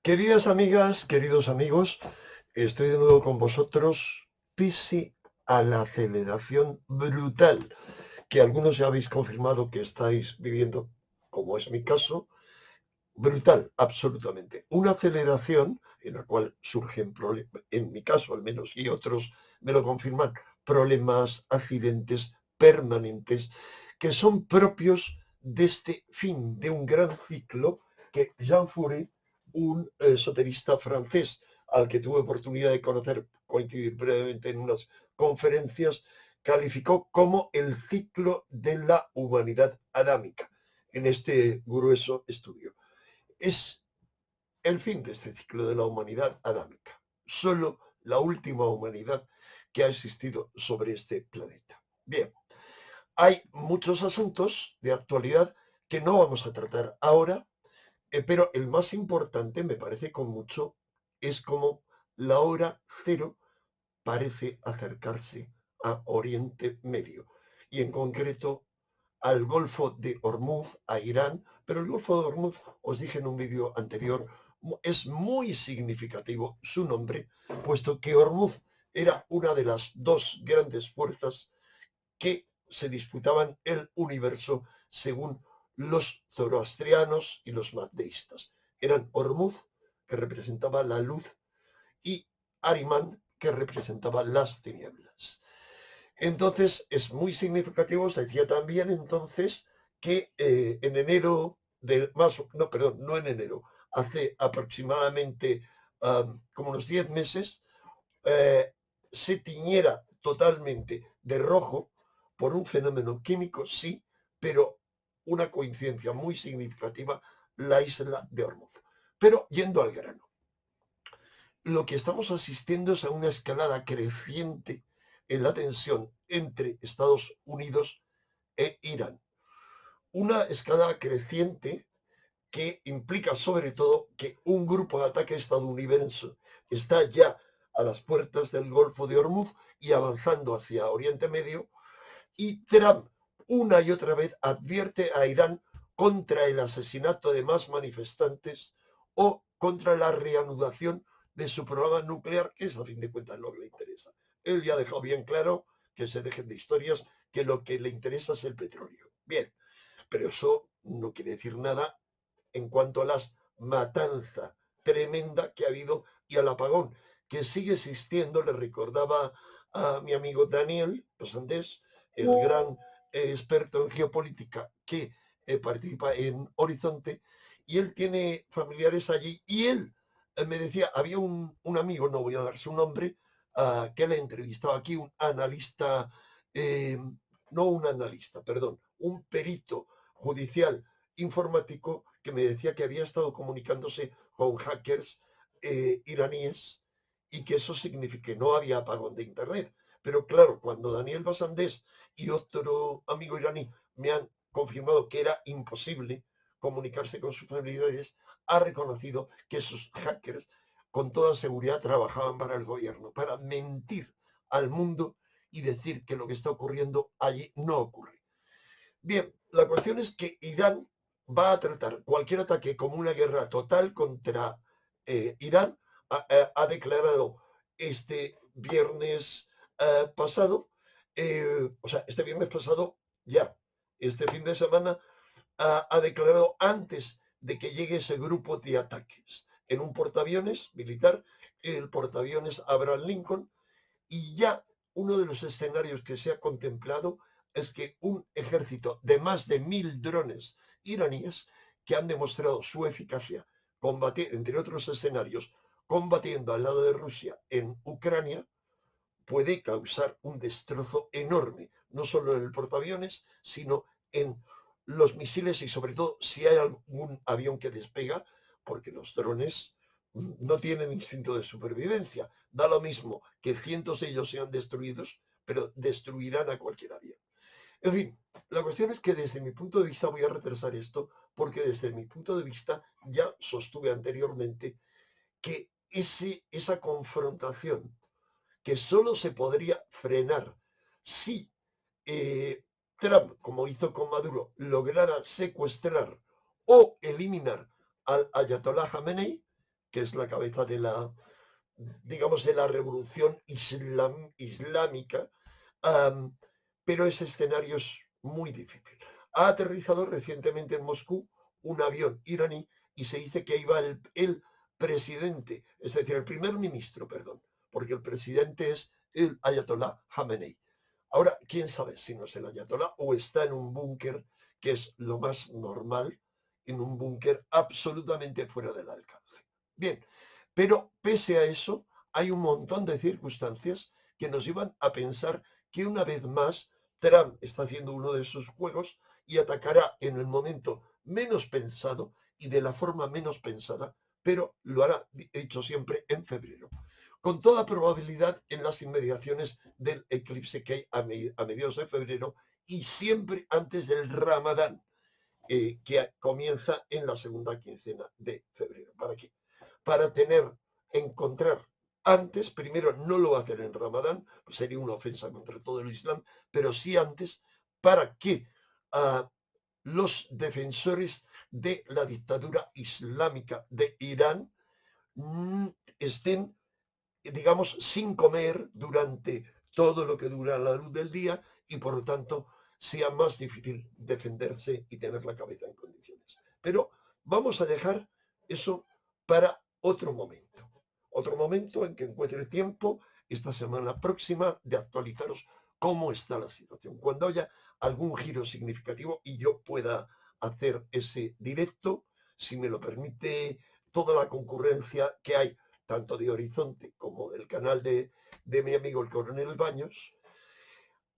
Queridas amigas, queridos amigos, estoy de nuevo con vosotros, pese a la aceleración brutal que algunos ya habéis confirmado que estáis viviendo, como es mi caso, brutal, absolutamente. Una aceleración en la cual surgen problemas, en mi caso al menos, y otros me lo confirman, problemas, accidentes permanentes que son propios de este fin de un gran ciclo que Jean Furet, un esoterista francés al que tuve oportunidad de conocer, coincidir brevemente en unas conferencias, calificó como el ciclo de la humanidad adámica en este grueso estudio. Es el fin de este ciclo de la humanidad adámica. Solo la última humanidad que ha existido sobre este planeta. Bien, hay muchos asuntos de actualidad que no vamos a tratar ahora, pero el más importante, me parece con mucho, es como la hora cero parece acercarse a Oriente Medio y en concreto al Golfo de Hormuz, a Irán, pero el Golfo de Hormuz, os dije en un vídeo anterior, es muy significativo su nombre, puesto que Hormuz era una de las dos grandes fuerzas que se disputaban el universo según los zoroastrianos y los mazdeístas. Eran Hormuz, que representaba la luz, y Arimán, que representaba las tinieblas. Entonces, es muy significativo, se decía también entonces que en enero del más, no, perdón, no en enero, hace aproximadamente como unos 10 meses, eh, se tiñera totalmente de rojo por un fenómeno químico, sí, pero una coincidencia muy significativa, la isla de Hormuz. Pero yendo al grano, lo que estamos asistiendo es a una escalada creciente en la tensión entre Estados Unidos e Irán. Una escalada creciente que implica sobre todo que un grupo de ataque estadounidense está ya a las puertas del Golfo de Hormuz y avanzando hacia Oriente Medio, y Trump una y otra vez advierte a Irán contra el asesinato de más manifestantes o contra la reanudación de su programa nuclear, que es a fin de cuentas lo que le interesa. Él ya ha dejado bien claro que se dejen de historias, que lo que le interesa es el petróleo. Bien, pero eso no quiere decir nada en cuanto a la matanza tremenda que ha habido y al apagón que sigue existiendo. Le recordaba a mi amigo Daniel Pasandés, el gran experto en geopolítica que participa en Horizonte, y él tiene familiares allí, y él me decía, había un amigo, no voy a dar su nombre, que le entrevistaba aquí, un analista, no un analista, perdón, un perito judicial informático que me decía que había estado comunicándose con hackers iraníes y que eso significa que no había apagón de Internet. Pero claro, cuando Daniel Basandés y otro amigo iraní me han confirmado que era imposible comunicarse con sus familiares, ha reconocido que esos hackers con toda seguridad trabajaban para el gobierno, para mentir al mundo y decir que lo que está ocurriendo allí no ocurre. Bien, la cuestión es que Irán va a tratar cualquier ataque como una guerra total contra Irán. Ha declarado este viernes pasado, o sea, este viernes pasado ya, este fin de semana, ha declarado antes de que llegue ese grupo de ataques en un portaaviones militar, el portaaviones Abraham Lincoln, y ya uno de los escenarios que se ha contemplado es que un ejército de más de 1.000 drones iraníes que han demostrado su eficacia, entre otros escenarios, combatiendo al lado de Rusia en Ucrania, puede causar un destrozo enorme, no solo en el portaaviones, sino en los misiles y sobre todo si hay algún avión que despega, porque los drones no tienen instinto de supervivencia. Da lo mismo que cientos de ellos sean destruidos, pero destruirán a cualquier avión. En fin, la cuestión es que desde mi punto de vista voy a retrasar esto, porque desde mi punto de vista ya sostuve anteriormente que esa confrontación que solo se podría frenar si Trump, como hizo con Maduro, lograra secuestrar o eliminar al Ayatollah Khamenei, que es la cabeza de la, digamos, de la revolución islámica, pero ese escenario es muy difícil. Ha aterrizado recientemente en Moscú un avión iraní y se dice que iba el presidente, es decir, el primer ministro, perdón, porque el presidente es el Ayatollah Khamenei. Ahora, quién sabe si no es el Ayatollah o está en un búnker, que es lo más normal, en un búnker absolutamente fuera del alcance. Bien, pero pese a eso, hay un montón de circunstancias que nos llevan a pensar que una vez más Trump está haciendo uno de sus juegos y atacará en el momento menos pensado y de la forma menos pensada, pero lo hará, he dicho siempre, en febrero. Con toda probabilidad en las inmediaciones del eclipse que hay a mediados de febrero y siempre antes del Ramadán, que comienza en la segunda quincena de febrero. ¿Para qué? Para encontrar antes, primero no lo va a hacer en Ramadán, pues sería una ofensa contra todo el Islam, pero sí antes, para que los defensores de la dictadura islámica de Irán estén, digamos, sin comer durante todo lo que dura la luz del día y por lo tanto sea más difícil defenderse y tener la cabeza en condiciones. Pero vamos a dejar eso para otro momento en que encuentre tiempo esta semana próxima de actualizaros cómo está la situación. Cuando haya algún giro significativo y yo pueda hacer ese directo, si me lo permite toda la concurrencia que hay, tanto de Horizonte como del canal de mi amigo el coronel Baños.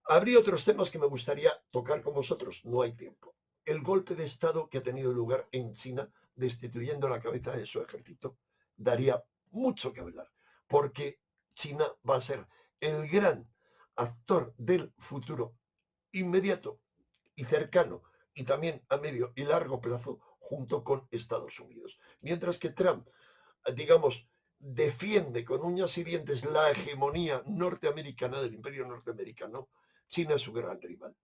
Habría otros temas que me gustaría tocar con vosotros, no hay tiempo. El golpe de Estado que ha tenido lugar en China, destituyendo la cabeza de su ejército, daría mucho que hablar, porque China va a ser el gran actor del futuro inmediato y cercano, y también a medio y largo plazo, junto con Estados Unidos. Mientras que Trump, digamos, defiende con uñas y dientes la hegemonía norteamericana del imperio norteamericano, China es su gran rival.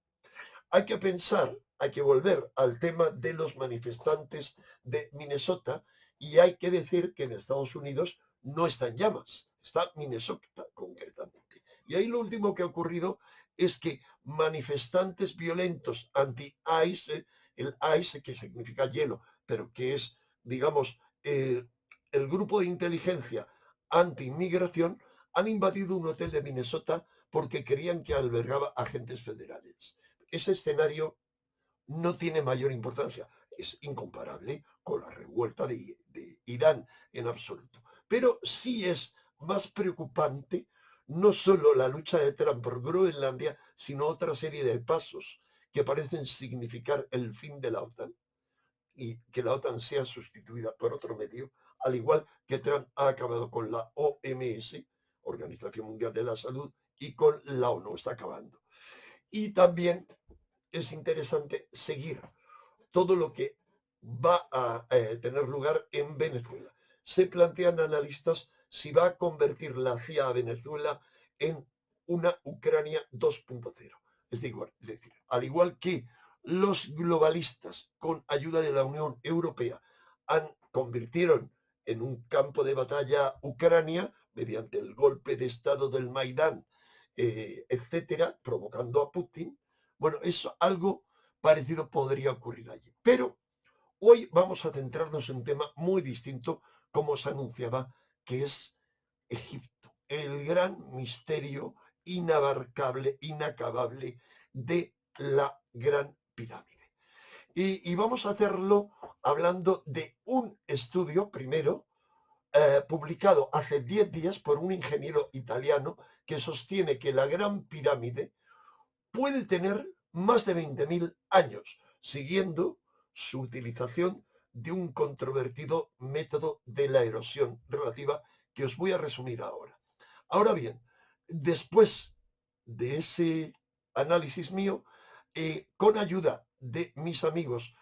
Hay que pensar, hay que volver al tema de los manifestantes de Minnesota y hay que decir que en Estados Unidos no está en llamas, está Minnesota concretamente. Y ahí lo último que ha ocurrido es que manifestantes violentos anti-ICE, el ICE que significa hielo, pero que es, digamos, el grupo de inteligencia anti-inmigración, han invadido un hotel de Minnesota porque creían que albergaba agentes federales. Ese escenario no tiene mayor importancia, es incomparable con la revuelta de Irán en absoluto. Pero sí es más preocupante no solo la lucha de Trump por Groenlandia, sino otra serie de pasos que parecen significar el fin de la OTAN y que la OTAN sea sustituida por otro medio, al igual que Trump ha acabado con la OMS, Organización Mundial de la Salud, y con la ONU, está acabando. Y también es interesante seguir todo lo que va a tener lugar en Venezuela. Se plantean analistas si va a convertir la CIA a Venezuela en una Ucrania 2.0. Es decir, al igual que los globalistas, con ayuda de la Unión Europea, convirtieron en un campo de batalla Ucrania mediante el golpe de Estado del Maidán, etcétera, provocando a Putin. Bueno, eso algo parecido podría ocurrir allí. Pero hoy vamos a centrarnos en un tema muy distinto, como os anunciaba, que es Egipto, el gran misterio inabarcable, inacabable de la Gran Pirámide. Y vamos a hacerlo hablando de un estudio, primero, publicado hace 10 días por un ingeniero italiano que sostiene que la Gran Pirámide puede tener más de 20.000 años, siguiendo su utilización de un controvertido método de la erosión relativa que os voy a resumir ahora. Ahora bien, después de ese análisis mío, con ayuda de mis amigos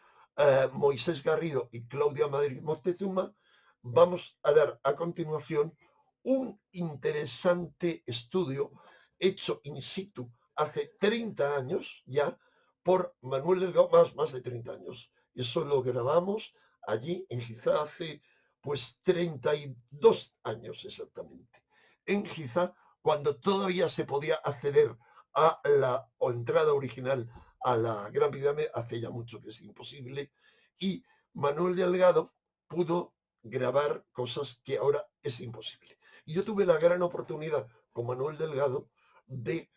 Moisés Garrido y Claudia Madrid Moctezuma, vamos a dar a continuación un interesante estudio hecho in situ hace 30 años ya por Manuel Delgado, más de 30 años. Eso lo grabamos allí en Giza hace Pues 32 años exactamente. En Giza, cuando todavía se podía acceder a la o entrada original a la Gran Pirámide, hace ya mucho que es imposible, y Manuel Delgado pudo grabar cosas que ahora es imposible. Y yo tuve la gran oportunidad con Manuel Delgado de,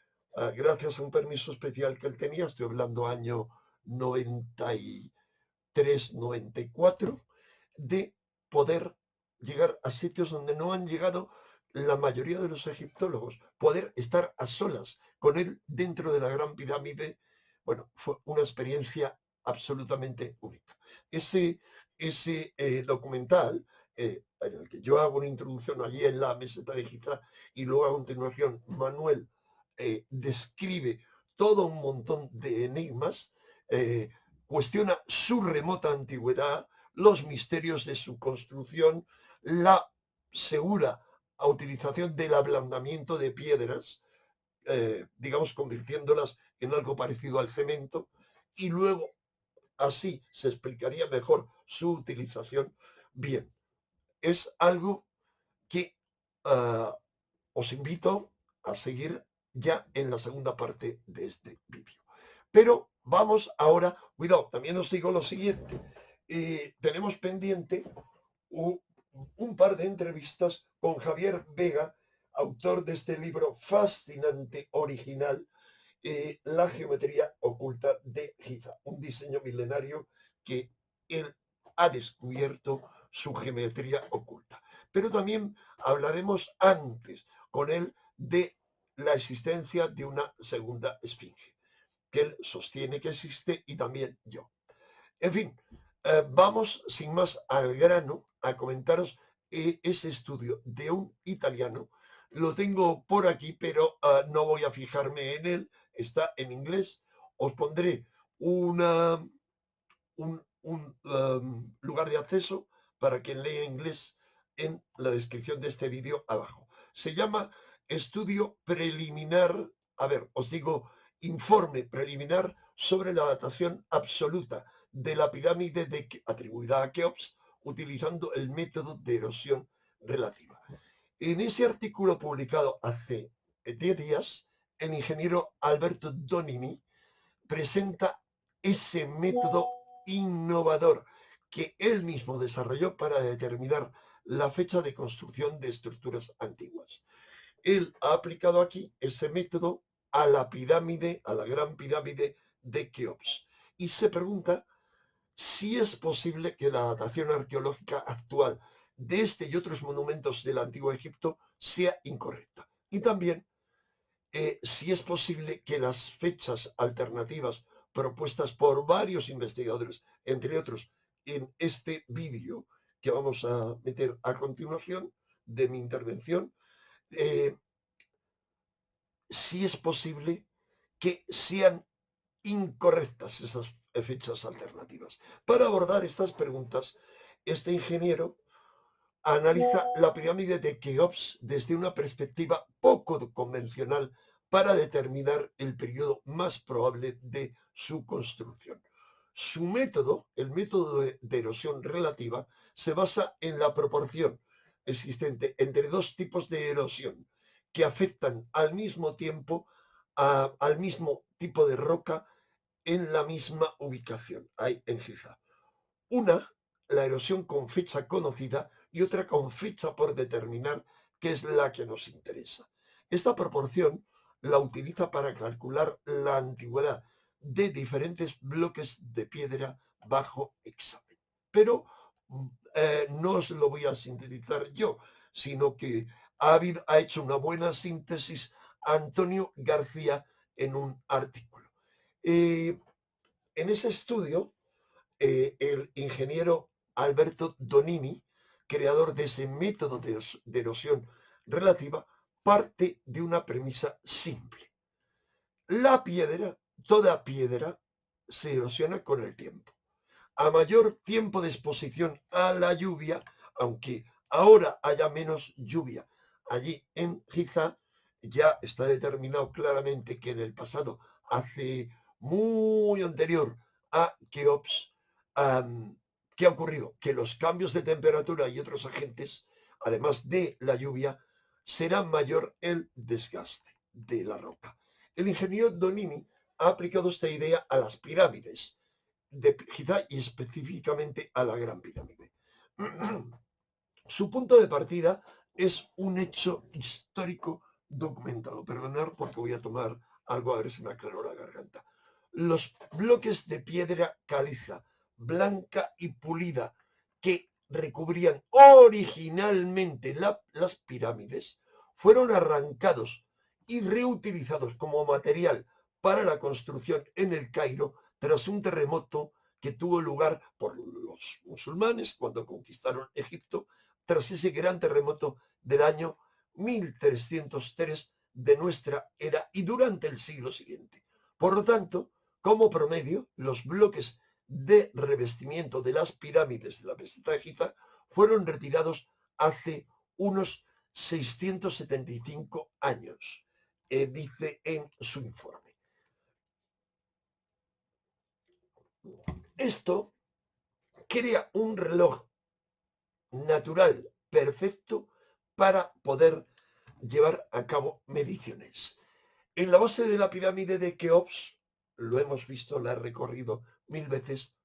gracias a un permiso especial que él tenía, estoy hablando año 93, 94, de poder llegar a sitios donde no han llegado la mayoría de los egiptólogos, poder estar a solas con él dentro de la Gran Pirámide. Bueno, fue una experiencia absolutamente única. Ese documental, en el que yo hago una introducción allí en la meseta de Giza y luego a continuación Manuel describe todo un montón de enigmas, cuestiona su remota antigüedad, los misterios de su construcción, la segura utilización del ablandamiento de piedras, digamos, convirtiéndolas en algo parecido al cemento, y luego así se explicaría mejor su utilización. Bien, es algo que os invito a seguir ya en la segunda parte de este vídeo. Pero vamos ahora, cuidado, también os digo lo siguiente. Tenemos pendiente un par de entrevistas con Javier Vega, autor de este libro fascinante, original, La geometría oculta de Giza, un diseño milenario que él ha descubierto su geometría oculta. Pero también hablaremos antes con él de la existencia de una segunda esfinge, que él sostiene que existe y también yo. En fin, vamos sin más al grano a comentaros ese estudio de un italiano. Lo tengo por aquí, pero no voy a fijarme en él. Está en inglés. Os pondré un lugar de acceso para quien lea inglés en la descripción de este vídeo abajo. Se llama Estudio Preliminar, a ver, os digo, informe preliminar sobre la datación absoluta de la pirámide atribuida a Keops utilizando el método de erosión relativa. En ese artículo publicado hace 10 días, el ingeniero Alberto Donini presenta ese método innovador que él mismo desarrolló para determinar la fecha de construcción de estructuras antiguas. Él ha aplicado aquí ese método a la pirámide, a la gran pirámide de Keops, y se pregunta si es posible que la datación arqueológica actual de este y otros monumentos del Antiguo Egipto sea incorrecta. Y también si es posible que las fechas alternativas propuestas por varios investigadores, entre otros en este vídeo que vamos a meter a continuación de mi intervención, si es posible que sean incorrectas esas fechas alternativas. Para abordar estas preguntas, este ingeniero analiza la pirámide de Keops desde una perspectiva poco convencional para determinar el periodo más probable de su construcción. Su método, el método de erosión relativa, se basa en la proporción existente entre dos tipos de erosión que afectan al mismo tiempo al mismo tipo de roca en la misma ubicación, ahí en Giza. Una, la erosión con fecha conocida, y otra con fecha por determinar, que es la que nos interesa. Esta proporción la utiliza para calcular la antigüedad de diferentes bloques de piedra bajo examen. Pero no os lo voy a sintetizar yo, sino que ha hecho una buena síntesis Antonio García en un artículo. En ese estudio, el ingeniero Alberto Donini, creador de ese método de erosión relativa, parte de una premisa simple. La piedra, toda piedra, se erosiona con el tiempo. A mayor tiempo de exposición a la lluvia, aunque ahora haya menos lluvia allí en Giza, ya está determinado claramente que en el pasado, hace muy anterior a Keops, ¿Qué ha ocurrido? Que los cambios de temperatura y otros agentes, además de la lluvia, será mayor el desgaste de la roca. El ingeniero Donini ha aplicado esta idea a las pirámides de Giza y específicamente a la Gran Pirámide. Su punto de partida es un hecho histórico documentado. Perdonad porque voy a tomar algo a ver si me aclaró la garganta. Los bloques de piedra caliza, blanca y pulida, que recubrían originalmente las pirámides, fueron arrancados y reutilizados como material para la construcción en el Cairo tras un terremoto que tuvo lugar por los musulmanes cuando conquistaron Egipto, tras ese gran terremoto del año 1303 de nuestra era y durante el siglo siguiente. Por lo tanto, como promedio, los bloques de revestimiento de las pirámides de la meseta de Giza fueron retirados hace unos 675 años, dice en su informe. Esto crea un reloj natural perfecto para poder llevar a cabo mediciones. En la base de la pirámide de Keops, lo hemos visto, la he recorrido 1000 veces,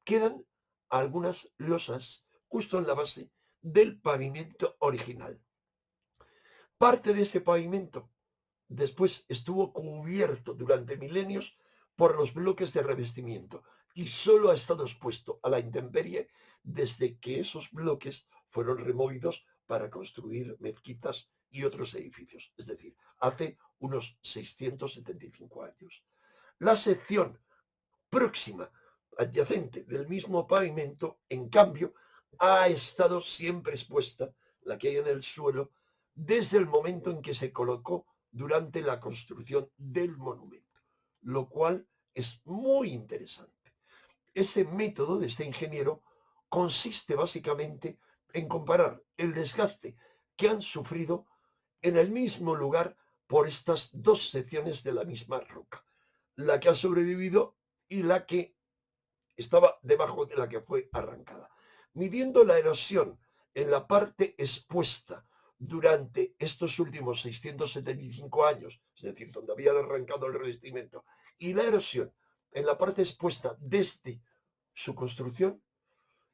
quedan algunas losas justo en la base del pavimento original. Parte de ese pavimento después estuvo cubierto durante milenios por los bloques de revestimiento y solo ha estado expuesto a la intemperie desde que esos bloques fueron removidos para construir mezquitas y otros edificios, es decir, hace unos 675 años. La sección próxima, adyacente del mismo pavimento, en cambio, ha estado siempre expuesta, la que hay en el suelo, desde el momento en que se colocó durante la construcción del monumento, lo cual es muy interesante. Ese método de este ingeniero consiste básicamente en comparar el desgaste que han sufrido en el mismo lugar por estas dos secciones de la misma roca, la que ha sobrevivido y la que estaba debajo de la que fue arrancada. Midiendo la erosión en la parte expuesta durante estos últimos 675 años, es decir, donde habían arrancado el revestimiento, y la erosión en la parte expuesta desde su construcción,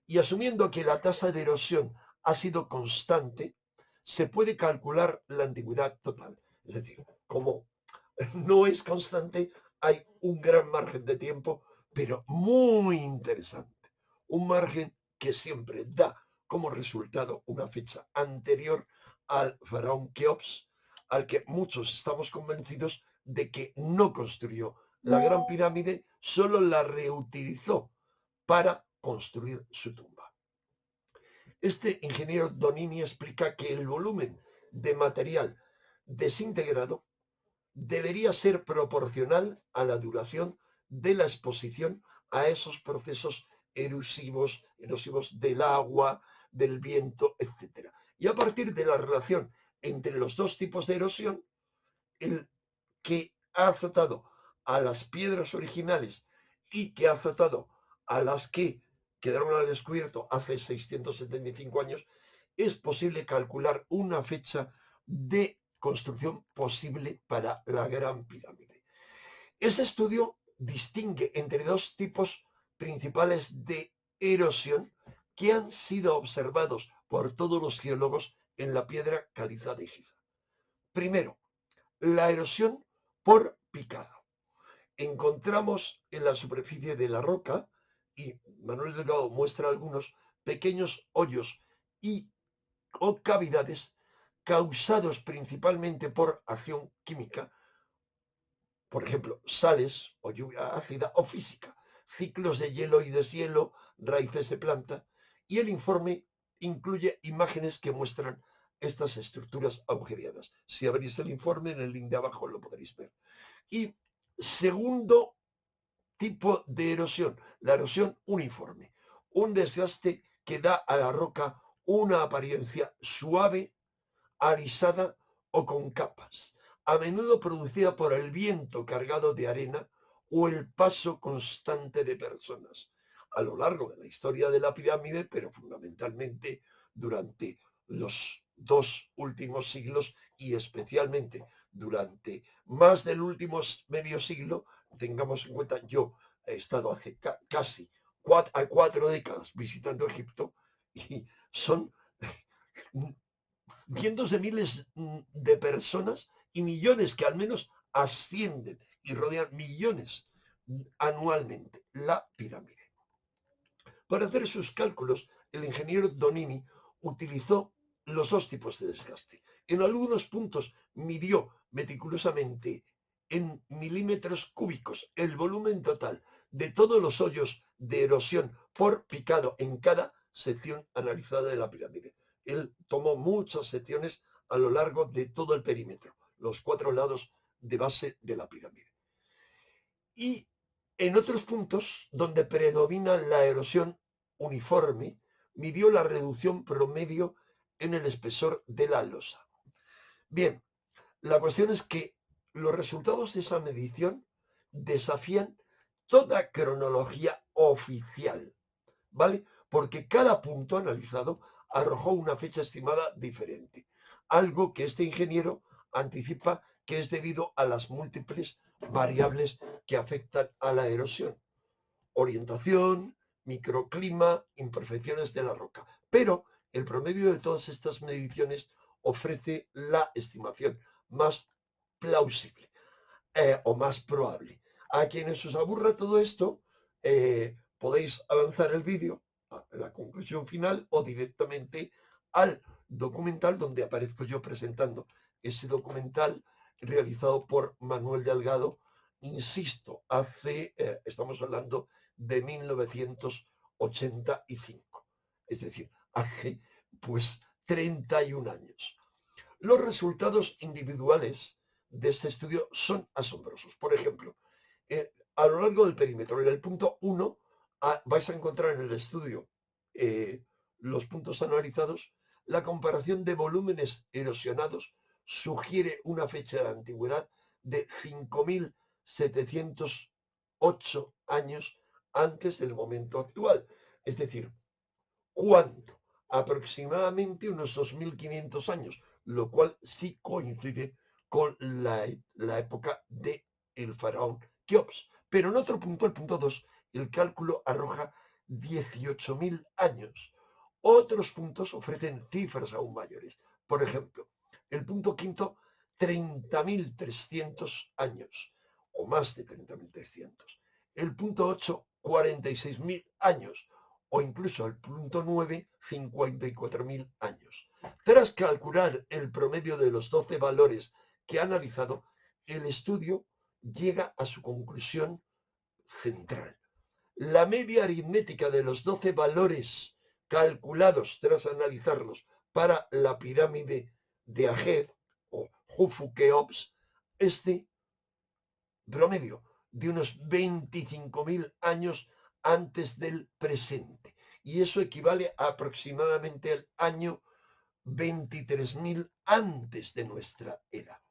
y asumiendo que la tasa de erosión ha sido constante, se puede calcular la antigüedad total. Es decir, como no es constante, hay un gran margen de tiempo, pero muy interesante. Un margen que siempre da como resultado una fecha anterior al faraón Keops, al que muchos estamos convencidos de que no construyó la Gran Pirámide, solo la reutilizó para construir su tumba. Este ingeniero Donini explica que el volumen de material desintegrado debería ser proporcional a la duración de la exposición a esos procesos erosivos del agua, del viento, etc. Y a partir de la relación entre los dos tipos de erosión, el que ha azotado a las piedras originales y que ha azotado a las que quedaron al descubierto hace 675 años, es posible calcular una fecha de construcción posible para la Gran Pirámide. Ese estudio distingue entre dos tipos principales de erosión que han sido observados por todos los geólogos en la piedra caliza de Giza. Primero, la erosión por picado. Encontramos en la superficie de la roca, y Manuel Delgado muestra algunos pequeños hoyos o cavidades causados principalmente por acción química, por ejemplo, sales o lluvia ácida o física, ciclos de hielo y deshielo, raíces de planta, y el informe incluye imágenes que muestran estas estructuras agujereadas. Si abrís el informe, en el link de abajo lo podréis ver. Y segundo tipo de erosión, la erosión uniforme, un desgaste que da a la roca una apariencia suave, alisada o con capas, a menudo producida por el viento cargado de arena o el paso constante de personas. a lo largo de la historia de la pirámide, pero fundamentalmente durante los 2 últimos siglos y especialmente durante más del último medio siglo. Tengamos en cuenta, yo he estado hace casi 4 décadas visitando Egipto y son cientos de miles de personas y millones que al menos ascienden y rodean millones anualmente la pirámide. Para hacer sus cálculos, el ingeniero Donini utilizó los 2 tipos de desgaste. En algunos puntos midió meticulosamente en milímetros cúbicos el volumen total de todos los hoyos de erosión por picado en cada sección analizada de la pirámide. Él tomó muchas secciones a lo largo de todo el perímetro, los 4 lados de base de la pirámide. Y en otros puntos donde predomina la erosión uniforme, midió la reducción promedio en el espesor de la losa. Bien, la cuestión es que los resultados de esa medición desafían toda cronología oficial, ¿vale? Porque cada punto analizado arrojó una fecha estimada diferente, algo que este ingeniero anticipa que es debido a las múltiples variables que afectan a la erosión: orientación, microclima, imperfecciones de la roca. Pero el promedio de todas estas mediciones ofrece la estimación más plausible o más probable. A quienes os aburra todo esto, podéis avanzar el vídeo a la conclusión final o directamente al documental donde aparezco yo presentando ese documental realizado por Manuel Delgado, insisto, estamos hablando de 1985, es decir, hace pues 31 años. Los resultados individuales de este estudio son asombrosos. Por ejemplo, a lo largo del perímetro, en el punto 1, vais a encontrar en el estudio los puntos analizados. La comparación de volúmenes erosionados sugiere una fecha de antigüedad de 5.708 años antes del momento actual. Es decir, ¿cuánto? Aproximadamente unos 2.500 años, lo cual sí coincide con la época del faraón Keops. Pero en otro punto, el punto 2, el cálculo arroja 18.000 años. Otros puntos ofrecen cifras aún mayores. Por ejemplo, el punto 5, 30.300 años, o más de 30.300. El punto 8, 46.000 años, o incluso el punto 9, 54.000 años. Tras calcular el promedio de los 12 valores que ha analizado, el estudio llega a su conclusión central. La media aritmética de los 12 valores calculados tras analizarlos para la pirámide de Ahed o Jufu Keops es de promedio de unos 25.000 años antes del presente. Y eso equivale a aproximadamente al año 23.000 antes de nuestra era.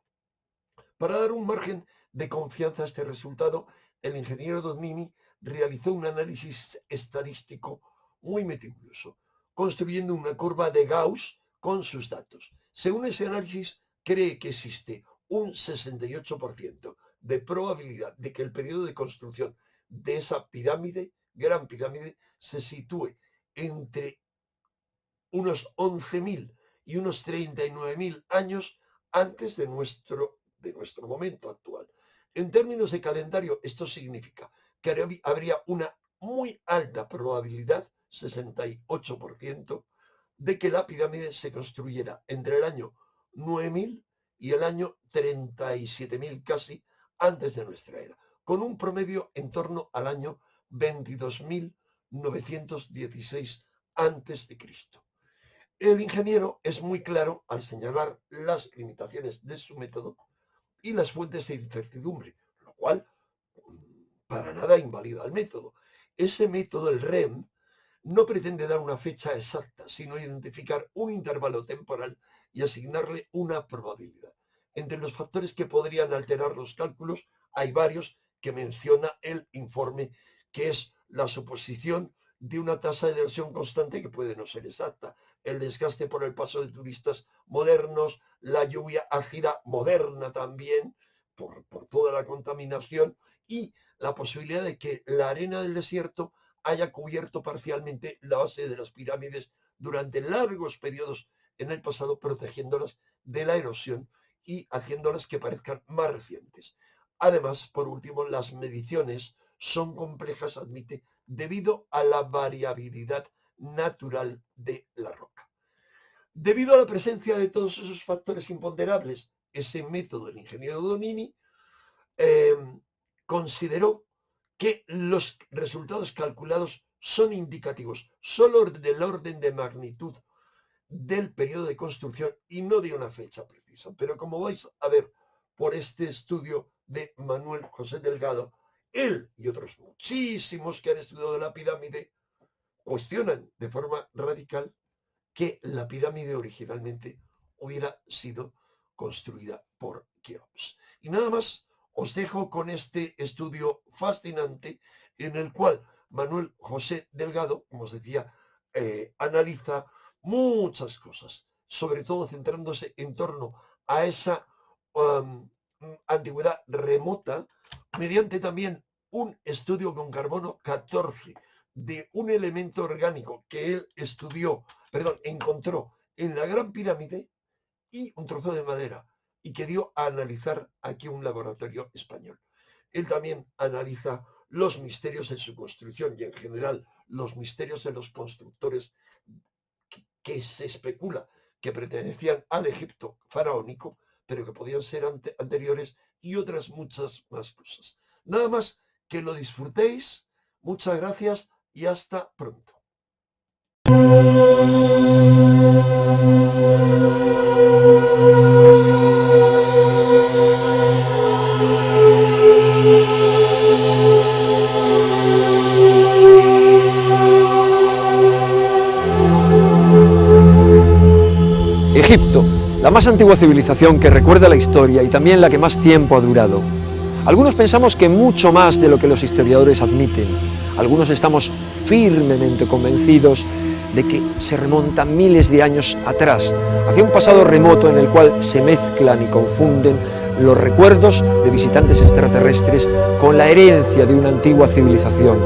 Para dar un margen de confianza a este resultado, el ingeniero Donini realizó un análisis estadístico muy meticuloso, construyendo una curva de Gauss con sus datos. Según ese análisis, cree que existe un 68% de probabilidad de que el periodo de construcción de esa pirámide, gran pirámide, se sitúe entre unos 11.000 y unos 39.000 años antes de nuestro momento actual. En términos de calendario, esto significa que habría una muy alta probabilidad, 68%, de que la pirámide se construyera entre el año 9.000 y el año 37.000 casi antes de nuestra era, con un promedio en torno al año 22.916 antes de Cristo. El ingeniero es muy claro al señalar las limitaciones de su método y las fuentes de incertidumbre, lo cual para nada invalida el método. Ese método, el REM, no pretende dar una fecha exacta, sino identificar un intervalo temporal y asignarle una probabilidad. Entre los factores que podrían alterar los cálculos hay varios que menciona el informe, que es la suposición de una tasa de erosión constante que puede no ser exacta, el desgaste por el paso de turistas modernos, la lluvia ácida moderna también, por toda la contaminación, y la posibilidad de que la arena del desierto haya cubierto parcialmente la base de las pirámides durante largos periodos en el pasado, protegiéndolas de la erosión y haciéndolas que parezcan más recientes. Además, por último, las mediciones son complejas, admite, debido a la variabilidad natural de la roca. Debido a la presencia de todos esos factores imponderables, ese método del ingeniero Donini consideró que los resultados calculados son indicativos solo del orden de magnitud del periodo de construcción y no de una fecha precisa. Pero como vais a ver por este estudio de Manuel José Delgado, él y otros muchísimos que han estudiado la pirámide cuestionan de forma radical que la pirámide originalmente hubiera sido construida por Keops. Y nada más, os dejo con este estudio fascinante en el cual Manuel José Delgado, como os decía, analiza muchas cosas, sobre todo centrándose en torno a esa antigüedad remota, mediante también un estudio con carbono 14 de un elemento orgánico que él encontró en la Gran Pirámide y un trozo de madera, y que dio a analizar aquí un laboratorio español. Él también analiza los misterios de su construcción y en general los misterios de los constructores que se especula que pertenecían al Egipto faraónico, pero que podían ser anteriores, y otras muchas más cosas. Nada más, que lo disfrutéis, muchas gracias y hasta pronto. Egipto, la más antigua civilización que recuerda la historia y también la que más tiempo ha durado. Algunos pensamos que mucho más de lo que los historiadores admiten. Algunos estamos firmemente convencidos de que se remonta miles de años atrás, hacia un pasado remoto en el cual se mezclan y confunden los recuerdos de visitantes extraterrestres con la herencia de una antigua civilización,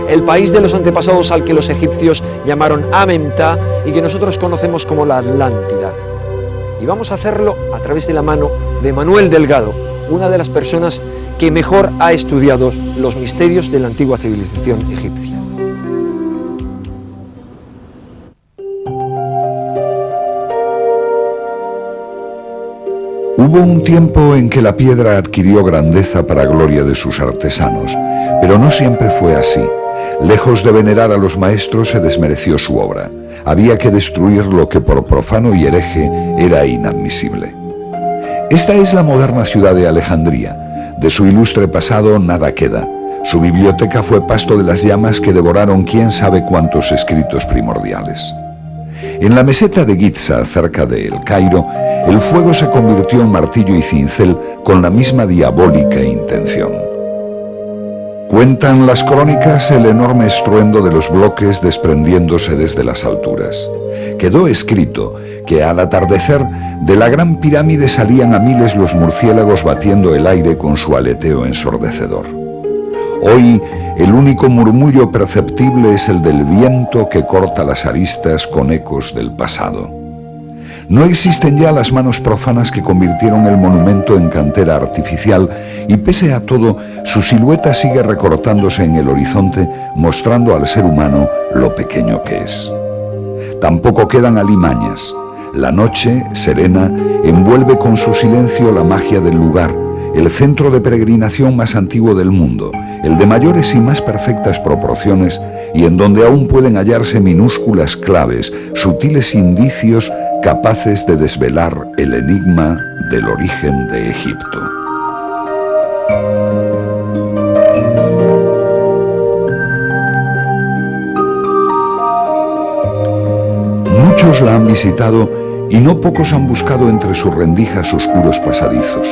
el país de los antepasados al que los egipcios llamaron Amenhotep y que nosotros conocemos como la Atlántida. Y vamos a hacerlo a través de la mano de Manuel Delgado, una de las personas que mejor ha estudiado los misterios de la antigua civilización egipcia. Hubo un tiempo en que la piedra adquirió grandeza para gloria de sus artesanos, pero no siempre fue así. Lejos de venerar a los maestros, se desmereció su obra. Había que destruir lo que por profano y hereje era inadmisible. Esta es la moderna ciudad de Alejandría. De su ilustre pasado nada queda. Su biblioteca fue pasto de las llamas que devoraron quién sabe cuántos escritos primordiales. En la meseta de Giza, cerca de El Cairo, el fuego se convirtió en martillo y cincel con la misma diabólica intención. Cuentan las crónicas el enorme estruendo de los bloques desprendiéndose desde las alturas. Quedó escrito que al atardecer de la Gran Pirámide salían a miles los murciélagos batiendo el aire con su aleteo ensordecedor. Hoy, el único murmullo perceptible es el del viento que corta las aristas con ecos del pasado. No existen ya las manos profanas que convirtieron el monumento en cantera artificial y pese a todo, su silueta sigue recortándose en el horizonte, mostrando al ser humano lo pequeño que es. Tampoco quedan alimañas. La noche, serena, envuelve con su silencio la magia del lugar, el centro de peregrinación más antiguo del mundo, el de mayores y más perfectas proporciones y en donde aún pueden hallarse minúsculas claves, sutiles indicios capaces de desvelar el enigma del origen de Egipto. Muchos la han visitado y no pocos han buscado entre sus rendijas oscuros pasadizos.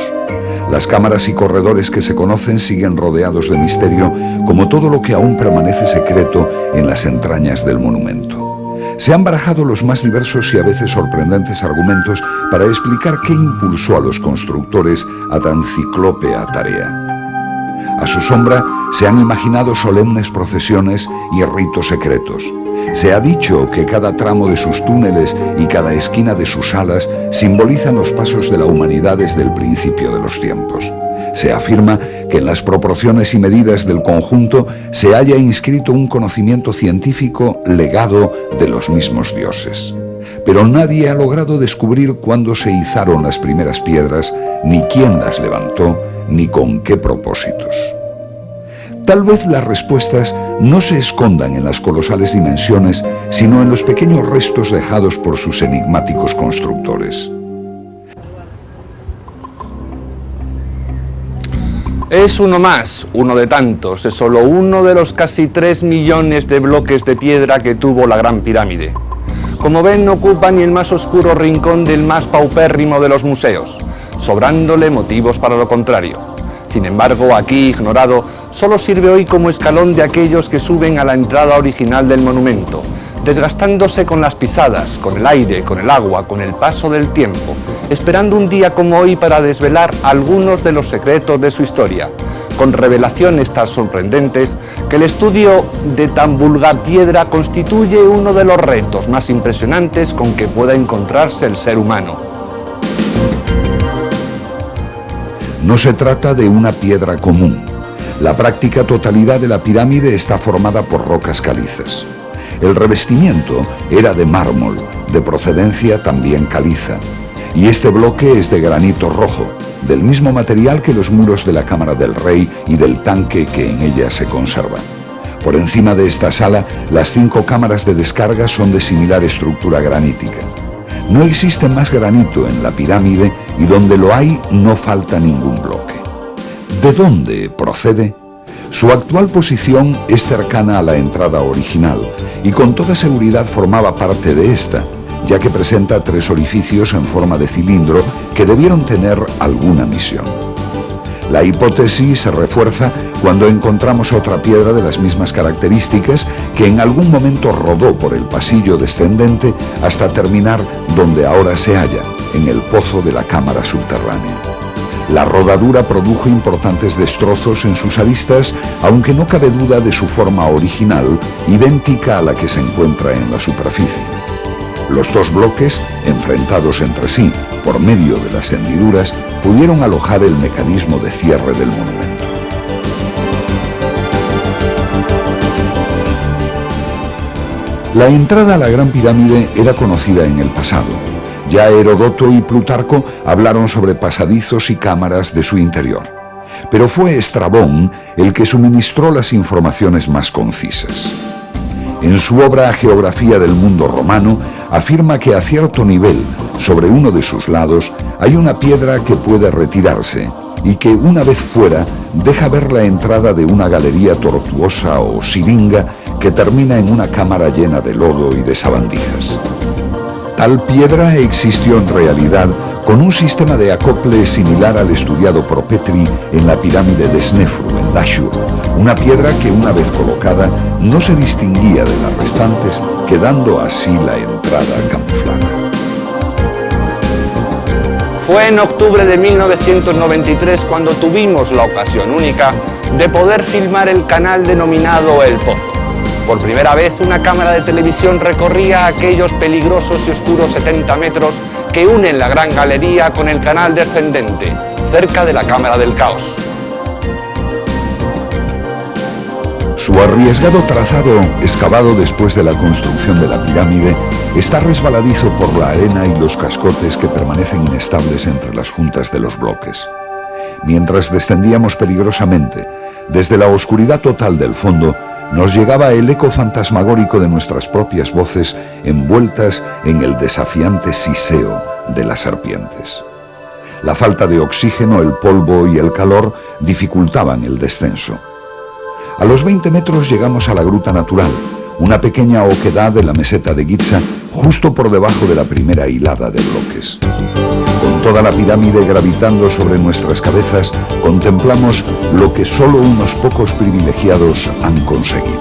Las cámaras y corredores que se conocen siguen rodeados de misterio, como todo lo que aún permanece secreto en las entrañas del monumento. Se han barajado los más diversos y a veces sorprendentes argumentos para explicar qué impulsó a los constructores a tan ciclópea tarea. A su sombra se han imaginado solemnes procesiones y ritos secretos. Se ha dicho que cada tramo de sus túneles y cada esquina de sus salas simbolizan los pasos de la humanidad desde el principio de los tiempos. Se afirma que en las proporciones y medidas del conjunto se haya inscrito un conocimiento científico legado de los mismos dioses. Pero nadie ha logrado descubrir cuándo se izaron las primeras piedras, ni quién las levantó, ni con qué propósitos. Tal vez las respuestas no se escondan en las colosales dimensiones, sino en los pequeños restos dejados por sus enigmáticos constructores. Es uno más, uno de tantos, es solo uno de los casi 3 millones de bloques de piedra que tuvo la Gran Pirámide. Como ven, no ocupa ni el más oscuro rincón del más paupérrimo de los museos, sobrándole motivos para lo contrario. Sin embargo, aquí, ignorado, solo sirve hoy como escalón de aquellos que suben a la entrada original del monumento, desgastándose con las pisadas, con el aire, con el agua, con el paso del tiempo, esperando un día como hoy para desvelar algunos de los secretos de su historia, con revelaciones tan sorprendentes que el estudio de tan vulgar piedra constituye uno de los retos más impresionantes con que pueda encontrarse el ser humano. No se trata de una piedra común. La práctica totalidad de la pirámide está formada por rocas calizas. El revestimiento era de mármol, de procedencia también caliza. Y este bloque es de granito rojo, del mismo material que los muros de la Cámara del Rey y del tanque que en ella se conserva. Por encima de esta sala, las 5 cámaras de descarga son de similar estructura granítica. No existe más granito en la pirámide y donde lo hay no falta ningún bloque. ¿De dónde procede? Su actual posición es cercana a la entrada original y con toda seguridad formaba parte de esta, ya que presenta 3 orificios en forma de cilindro que debieron tener alguna misión. La hipótesis se refuerza cuando encontramos otra piedra de las mismas características que en algún momento rodó por el pasillo descendente hasta terminar donde ahora se halla, en el pozo de la cámara subterránea. La rodadura produjo importantes destrozos en sus aristas, aunque no cabe duda de su forma original, idéntica a la que se encuentra en la superficie. Los 2 bloques, enfrentados entre sí por medio de las hendiduras, pudieron alojar el mecanismo de cierre del monumento. La entrada a la Gran Pirámide era conocida en el pasado. Ya Heródoto y Plutarco hablaron sobre pasadizos y cámaras de su interior. Pero fue Estrabón el que suministró las informaciones más concisas. En su obra Geografía del Mundo Romano, afirma que a cierto nivel, sobre uno de sus lados, hay una piedra que puede retirarse y que, una vez fuera, deja ver la entrada de una galería tortuosa o siringa que termina en una cámara llena de lodo y de sabandijas. Tal piedra existió en realidad con un sistema de acople similar al estudiado por Petri en la pirámide de Snefru, en Dashur, una piedra que una vez colocada no se distinguía de las restantes, quedando así la entrada camuflada. Fue en octubre de 1993 cuando tuvimos la ocasión única de poder filmar el canal denominado El Pozo. Por primera vez una cámara de televisión recorría aquellos peligrosos y oscuros 70 metros que unen la gran galería con el canal descendente, cerca de la Cámara del Caos. Su arriesgado trazado, excavado después de la construcción de la pirámide, está resbaladizo por la arena y los cascotes que permanecen inestables entre las juntas de los bloques. Mientras descendíamos peligrosamente, desde la oscuridad total del fondo, nos llegaba el eco fantasmagórico de nuestras propias voces envueltas en el desafiante siseo de las serpientes. La falta de oxígeno, el polvo y el calor dificultaban el descenso. A los 20 metros llegamos a la gruta natural, una pequeña oquedad de la meseta de Giza, justo por debajo de la primera hilada de bloques. Con toda la pirámide gravitando sobre nuestras cabezas, contemplamos lo que solo unos pocos privilegiados han conseguido.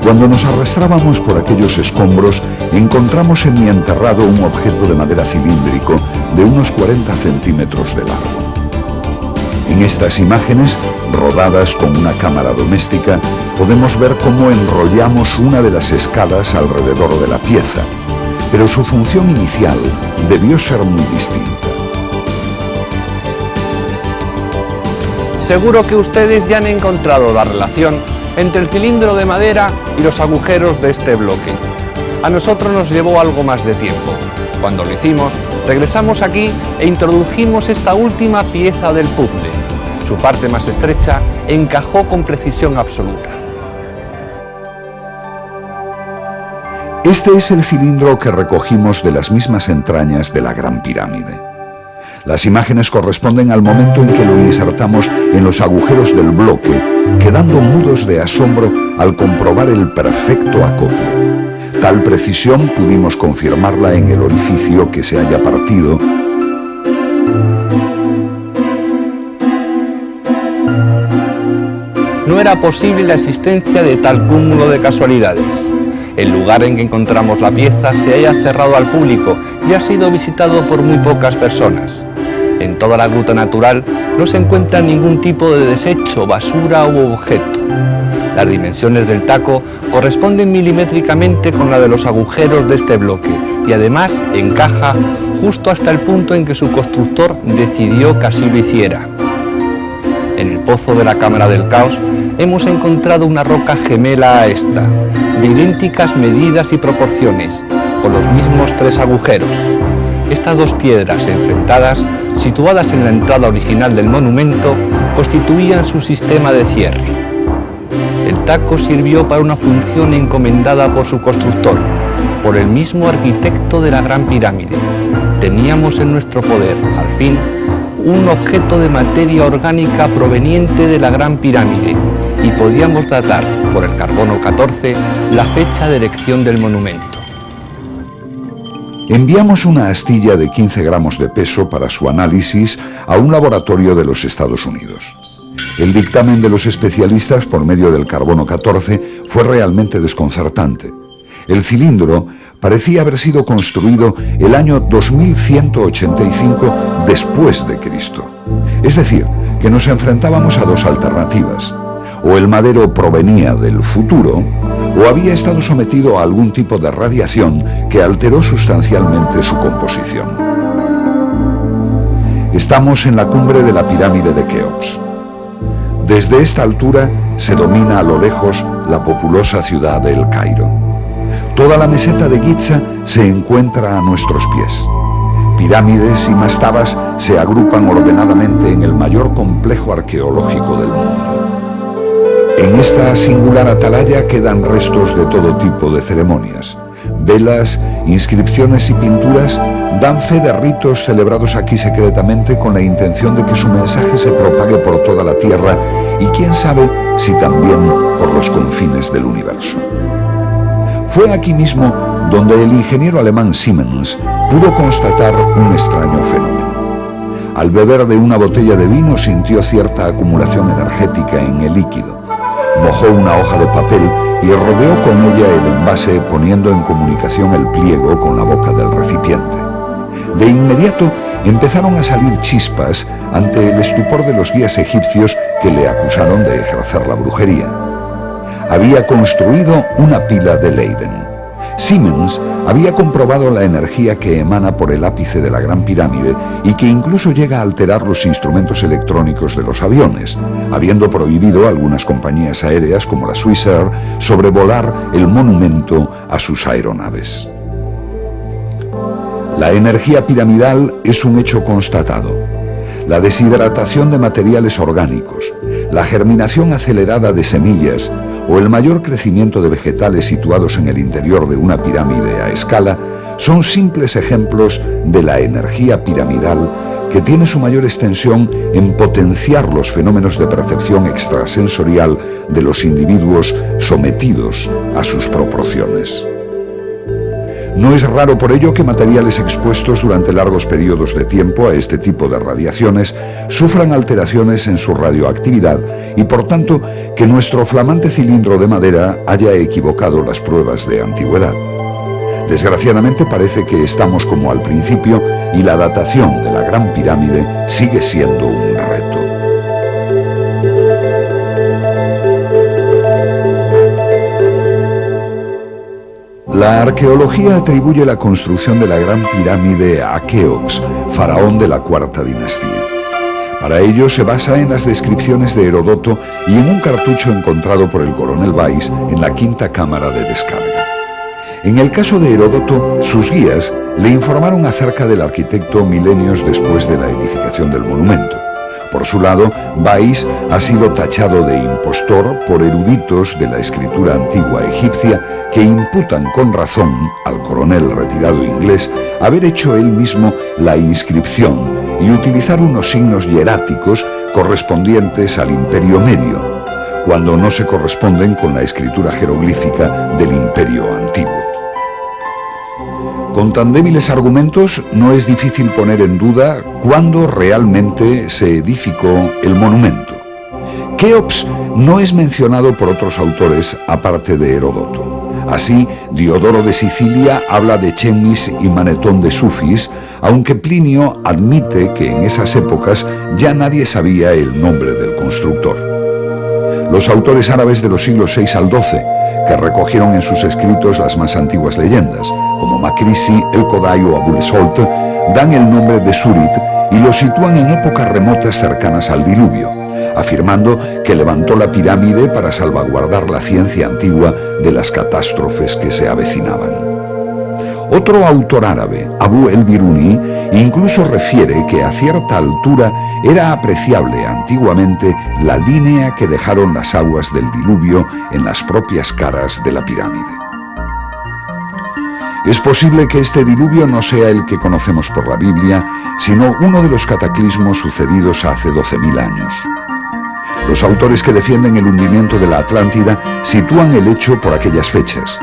Cuando nos arrastrábamos por aquellos escombros, encontramos semienterrado un objeto de madera cilíndrico de unos 40 centímetros de largo. En estas imágenes, rodadas con una cámara doméstica, podemos ver cómo enrollamos una de las escalas alrededor de la pieza, pero su función inicial debió ser muy distinta. Seguro que ustedes ya han encontrado la relación entre el cilindro de madera y los agujeros de este bloque. A nosotros nos llevó algo más de tiempo. Cuando lo hicimos, regresamos aquí e introdujimos esta última pieza del puzzle. Su parte más estrecha encajó con precisión absoluta. Este es el cilindro que recogimos de las mismas entrañas de la Gran Pirámide. Las imágenes corresponden al momento en que lo insertamos en los agujeros del bloque, quedando mudos de asombro al comprobar el perfecto acople. Tal precisión pudimos confirmarla en el orificio que se haya partido. No era posible la existencia de tal cúmulo de casualidades. El lugar en que encontramos la pieza se halla cerrado al público y ha sido visitado por muy pocas personas. En toda la gruta natural no se encuentra ningún tipo de desecho, basura u objeto. Las dimensiones del taco corresponden milimétricamente con la de los agujeros de este bloque y además encaja justo hasta el punto en que su constructor decidió que así lo hiciera. En el pozo de la Cámara del Caos hemos encontrado una roca gemela a esta, de idénticas medidas y proporciones, con los mismos 3 agujeros. Estas 2 piedras enfrentadas, situadas en la entrada original del monumento, constituían su sistema de cierre. El taco sirvió para una función encomendada por su constructor, por el mismo arquitecto de la Gran Pirámide. Teníamos en nuestro poder, al fin, un objeto de materia orgánica proveniente de la Gran Pirámide y podíamos datar, por el carbono 14, la fecha de erección del monumento. Enviamos una astilla de 15 gramos de peso para su análisis a un laboratorio de los Estados Unidos. El dictamen de los especialistas por medio del carbono 14 fue realmente desconcertante. El cilindro parecía haber sido construido el año 2185 después de Cristo. Es decir, que nos enfrentábamos a 2 alternativas. O el madero provenía del futuro, o había estado sometido a algún tipo de radiación que alteró sustancialmente su composición. Estamos en la cumbre de la pirámide de Keops. Desde esta altura se domina a lo lejos la populosa ciudad de El Cairo. Toda la meseta de Giza se encuentra a nuestros pies. Pirámides y mastabas se agrupan ordenadamente en el mayor complejo arqueológico del mundo. En esta singular atalaya quedan restos de todo tipo de ceremonias. Velas, inscripciones y pinturas dan fe de ritos celebrados aquí secretamente con la intención de que su mensaje se propague por toda la Tierra y quién sabe si también por los confines del universo. Fue aquí mismo donde el ingeniero alemán Siemens pudo constatar un extraño fenómeno. Al beber de una botella de vino sintió cierta acumulación energética en el líquido. Mojó una hoja de papel y rodeó con ella el envase poniendo en comunicación el pliego con la boca del recipiente. De inmediato empezaron a salir chispas ante el estupor de los guías egipcios que le acusaron de ejercer la brujería. Había construido una pila de Leyden. Siemens había comprobado la energía que emana por el ápice de la Gran Pirámide y que incluso llega a alterar los instrumentos electrónicos de los aviones, habiendo prohibido a algunas compañías aéreas como la Swissair sobrevolar el monumento a sus aeronaves. La energía piramidal es un hecho constatado. La deshidratación de materiales orgánicos, la germinación acelerada de semillas o el mayor crecimiento de vegetales situados en el interior de una pirámide a escala son simples ejemplos de la energía piramidal que tiene su mayor extensión en potenciar los fenómenos de percepción extrasensorial de los individuos sometidos a sus proporciones. No es raro por ello que materiales expuestos durante largos periodos de tiempo a este tipo de radiaciones sufran alteraciones en su radioactividad y por tanto que nuestro flamante cilindro de madera haya equivocado las pruebas de antigüedad. Desgraciadamente parece que estamos como al principio y la datación de la Gran Pirámide sigue siendo un reto. La arqueología atribuye la construcción de la Gran Pirámide a Keops, faraón de la Cuarta Dinastía. Para ello se basa en las descripciones de Heródoto y en un cartucho encontrado por el coronel Weiss en la quinta cámara de descarga. En el caso de Heródoto, sus guías le informaron acerca del arquitecto milenios después de la edificación del monumento. Por su lado, Weiss ha sido tachado de impostor por eruditos de la escritura antigua egipcia que imputan con razón al coronel retirado inglés haber hecho él mismo la inscripción y utilizar unos signos hieráticos correspondientes al Imperio Medio, cuando no se corresponden con la escritura jeroglífica del Imperio Antiguo. Con tan débiles argumentos no es difícil poner en duda cuándo realmente se edificó el monumento. Keops no es mencionado por otros autores aparte de Heródoto. Así, Diodoro de Sicilia habla de Chemmis y Manetón de Sufis, aunque Plinio admite que en esas épocas ya nadie sabía el nombre del constructor. Los autores árabes de los siglos VI al XII, que recogieron en sus escritos las más antiguas leyendas, como Makrisi, El Kodai o Abul Solt, dan el nombre de Surit y lo sitúan en épocas remotas cercanas al diluvio, afirmando que levantó la pirámide para salvaguardar la ciencia antigua de las catástrofes que se avecinaban. Otro autor árabe, Abu el-Biruni, incluso refiere que a cierta altura era apreciable antiguamente la línea que dejaron las aguas del diluvio en las propias caras de la pirámide. Es posible que este diluvio no sea el que conocemos por la Biblia, sino uno de los cataclismos sucedidos hace 12.000 años. Los autores que defienden el hundimiento de la Atlántida sitúan el hecho por aquellas fechas.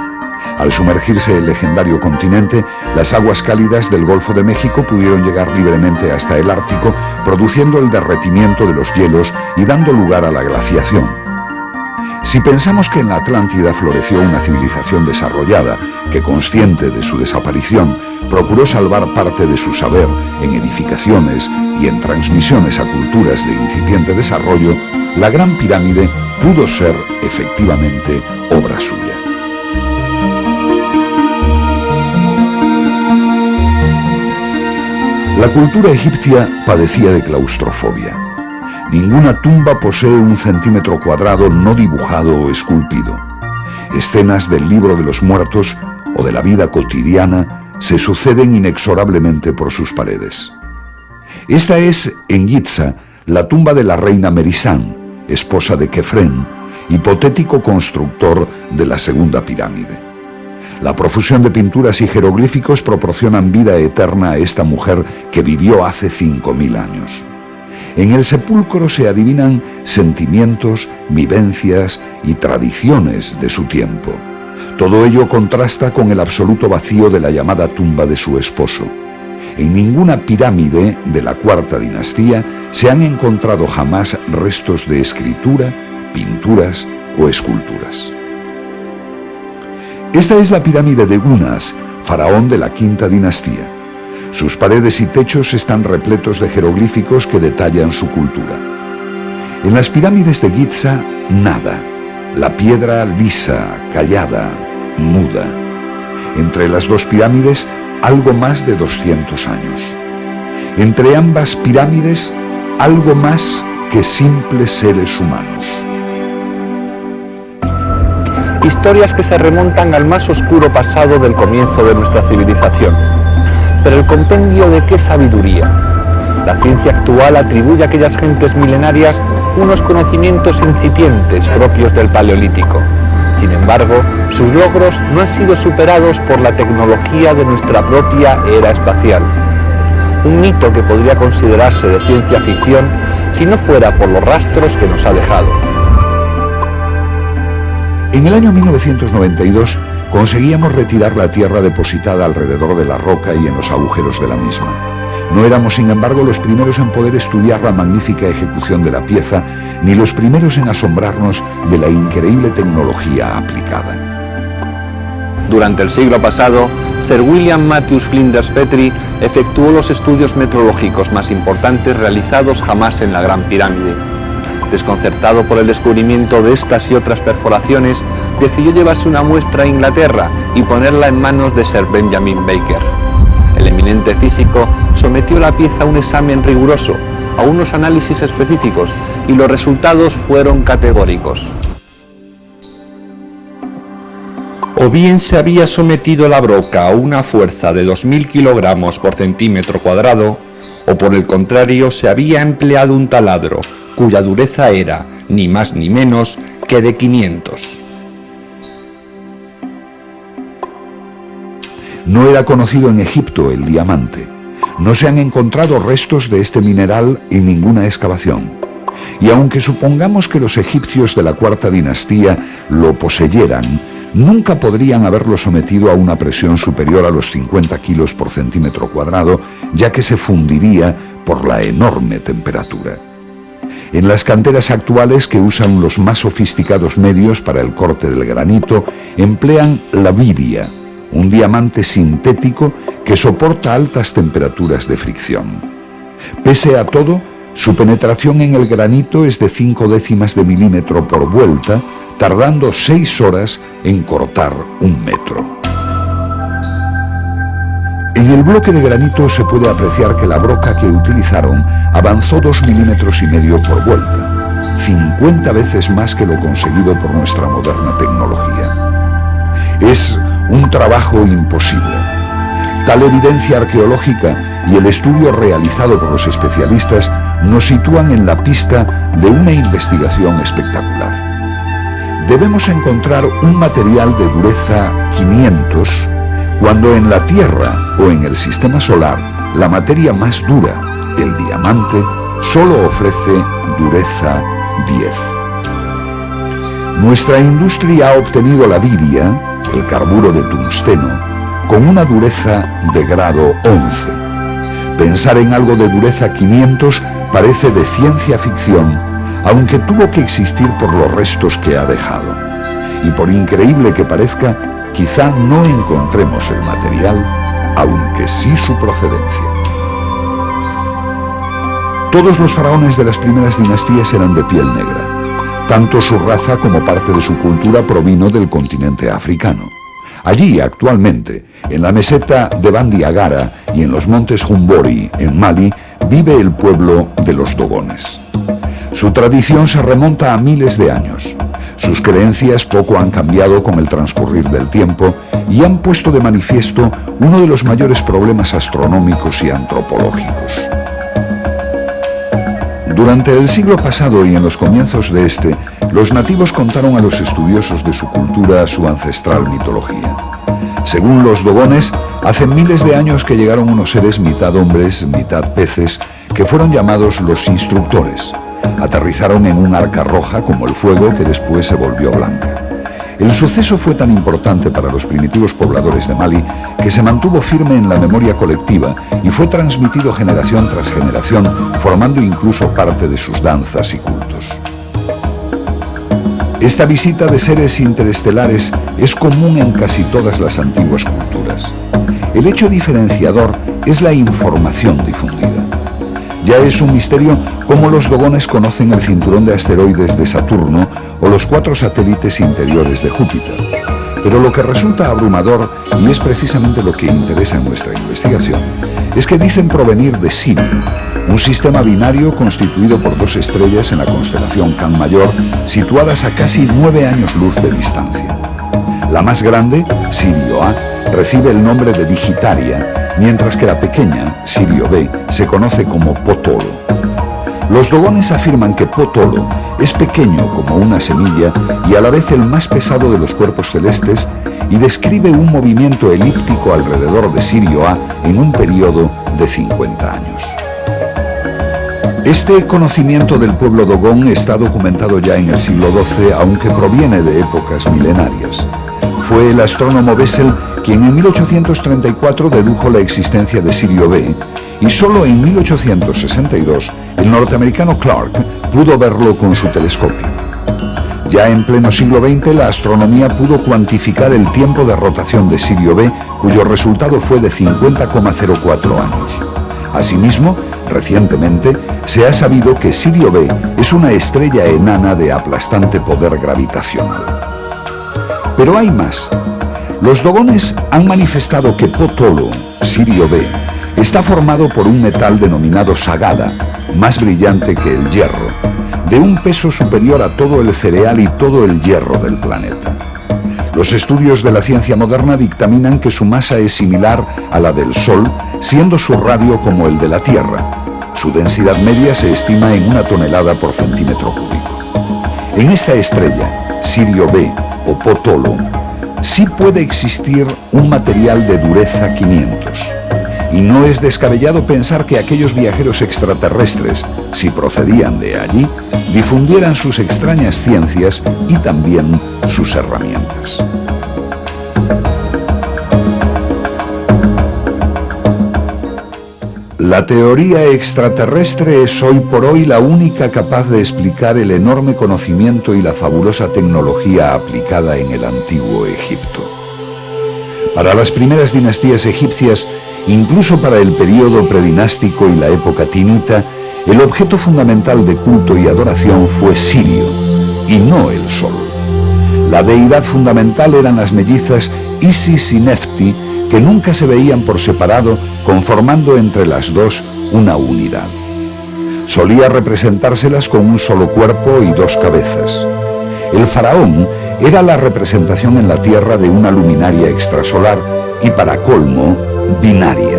Al sumergirse el legendario continente, las aguas cálidas del Golfo de México pudieron llegar libremente hasta el Ártico, produciendo el derretimiento de los hielos y dando lugar a la glaciación. Si pensamos que en la Atlántida floreció una civilización desarrollada, que consciente de su desaparición, procuró salvar parte de su saber en edificaciones y en transmisiones a culturas de incipiente desarrollo, la Gran Pirámide pudo ser efectivamente obra suya. La cultura egipcia padecía de claustrofobia. Ninguna tumba posee 1 centímetro cuadrado no dibujado o esculpido. Escenas del libro de los muertos o de la vida cotidiana se suceden inexorablemente por sus paredes. Esta es, en Giza, la tumba de la reina Merisán, esposa de Kefren, hipotético constructor de la segunda pirámide. La profusión de pinturas y jeroglíficos proporcionan vida eterna a esta mujer que vivió hace 5.000 años. En el sepulcro se adivinan sentimientos, vivencias y tradiciones de su tiempo. Todo ello contrasta con el absoluto vacío de la llamada tumba de su esposo. En ninguna pirámide de la Cuarta Dinastía se han encontrado jamás restos de escritura, pinturas o esculturas. Esta es la pirámide de Unas, faraón de la Quinta Dinastía. Sus paredes y techos están repletos de jeroglíficos que detallan su cultura. En las pirámides de Giza, nada. La piedra lisa, callada, muda. Entre las dos pirámides, algo más de 200 años. Entre ambas pirámides, algo más que simples seres humanos. Historias que se remontan al más oscuro pasado del comienzo de nuestra civilización. Pero el compendio de qué sabiduría. La ciencia actual atribuye a aquellas gentes milenarias unos conocimientos incipientes propios del Paleolítico. Sin embargo, sus logros no han sido superados por la tecnología de nuestra propia era espacial. Un mito que podría considerarse de ciencia ficción si no fuera por los rastros que nos ha dejado. En el año 1992, conseguíamos retirar la tierra depositada alrededor de la roca y en los agujeros de la misma. No éramos, sin embargo, los primeros en poder estudiar la magnífica ejecución de la pieza, ni los primeros en asombrarnos de la increíble tecnología aplicada. Durante el siglo pasado, Sir William Matthews Flinders Petrie efectuó los estudios meteorológicos más importantes realizados jamás en la Gran Pirámide. Desconcertado por el descubrimiento de estas y otras perforaciones, decidió llevarse una muestra a Inglaterra y ponerla en manos de Sir Benjamin Baker. El eminente físico sometió la pieza a un examen riguroso, a unos análisis específicos, y los resultados fueron categóricos. O bien se había sometido la broca a una fuerza de 2000 kilogramos por centímetro cuadrado, o por el contrario se había empleado un taladro, cuya dureza era, ni más ni menos, que de 500. No era conocido en Egipto el diamante. No se han encontrado restos de este mineral en ninguna excavación. Y aunque supongamos que los egipcios de la cuarta dinastía lo poseyeran, nunca podrían haberlo sometido a una presión superior a los 50 kilos por centímetro cuadrado, ya que se fundiría por la enorme temperatura. En las canteras actuales, que usan los más sofisticados medios para el corte del granito, emplean la viria, un diamante sintético que soporta altas temperaturas de fricción. Pese a todo, su penetración en el granito es de 0,5 de milímetro por vuelta, tardando 6 horas en cortar 1 metro. En el bloque de granito se puede apreciar que la broca que utilizaron avanzó 2,5 milímetros por vuelta, 50 veces más que lo conseguido por nuestra moderna tecnología. Es un trabajo imposible. Tal evidencia arqueológica y el estudio realizado por los especialistas nos sitúan en la pista de una investigación espectacular. Debemos encontrar un material de dureza 500 cuando en la Tierra o en el sistema solar la materia más dura, el diamante, solo ofrece dureza 10. Nuestra industria ha obtenido la viria, el carburo de tungsteno, con una dureza de grado 11. Pensar en algo de dureza 500 parece de ciencia ficción, aunque tuvo que existir por los restos que ha dejado. Y por increíble que parezca, quizá no encontremos el material, aunque sí su procedencia. Todos los faraones de las primeras dinastías eran de piel negra. Tanto su raza como parte de su cultura provino del continente africano. Allí, actualmente, en la meseta de Bandiagara y en los montes Jumbori, en Mali, vive el pueblo de los Dogones. Su tradición se remonta a miles de años. Sus creencias poco han cambiado con el transcurrir del tiempo y han puesto de manifiesto uno de los mayores problemas astronómicos y antropológicos. Durante el siglo pasado y en los comienzos de este, los nativos contaron a los estudiosos de su cultura su ancestral mitología. Según los Dogones, hace miles de años que llegaron unos seres mitad hombres, mitad peces, que fueron llamados los instructores. Aterrizaron en un arca roja como el fuego que después se volvió blanca. El suceso fue tan importante para los primitivos pobladores de Mali que se mantuvo firme en la memoria colectiva y fue transmitido generación tras generación, formando incluso parte de sus danzas y cultos. Esta visita de seres interestelares es común en casi todas las antiguas culturas. El hecho diferenciador es la información difundida. Ya es un misterio cómo los Dogones conocen el cinturón de asteroides de Saturno o los 4 satélites interiores de Júpiter. Pero lo que resulta abrumador, y es precisamente lo que interesa en nuestra investigación, es que dicen provenir de Sirio, un sistema binario constituido por 2 estrellas en la constelación Can Mayor, situadas a casi 9 años luz de distancia. La más grande, Sirio A, recibe el nombre de Digitaria, mientras que la pequeña, Sirio B, se conoce como Potolo. Los Dogones afirman que Potolo es pequeño como una semilla y a la vez el más pesado de los cuerpos celestes, y describe un movimiento elíptico alrededor de Sirio A en un periodo de 50 años. Este conocimiento del pueblo Dogón está documentado ya en el siglo XII, aunque proviene de épocas milenarias. Fue el astrónomo Bessel quien en 1834 dedujo la existencia de Sirio B, y solo en 1862 el norteamericano Clark pudo verlo con su telescopio. Ya en pleno siglo XX la astronomía pudo cuantificar el tiempo de rotación de Sirio B, cuyo resultado fue de 50,04 años. Asimismo, recientemente se ha sabido que Sirio B es una estrella enana de aplastante poder gravitacional. Pero hay más. Los dogones han manifestado que Potolo, Sirio B, está formado por un metal denominado sagada, más brillante que el hierro, de un peso superior a todo el cereal y todo el hierro del planeta. Los estudios de la ciencia moderna dictaminan que su masa es similar a la del Sol, siendo su radio como el de la Tierra. Su densidad media se estima en 1 tonelada por centímetro cúbico. En esta estrella, Sirio B o Potolo, sí puede existir un material de dureza 500. Y no es descabellado pensar que aquellos viajeros extraterrestres, si procedían de allí, difundieran sus extrañas ciencias y también sus herramientas. La teoría extraterrestre es hoy por hoy la única capaz de explicar el enorme conocimiento y la fabulosa tecnología aplicada en el antiguo Egipto. Para las primeras dinastías egipcias, incluso para el período predinástico y la época tinita, el objeto fundamental de culto y adoración fue Sirio, y no el Sol. La deidad fundamental eran las mellizas Isis y Nefti, que nunca se veían por separado, conformando entre las dos una unidad. Solía representárselas con un solo cuerpo y 2 cabezas. El faraón era la representación en la tierra de una luminaria extrasolar y, para colmo, binaria.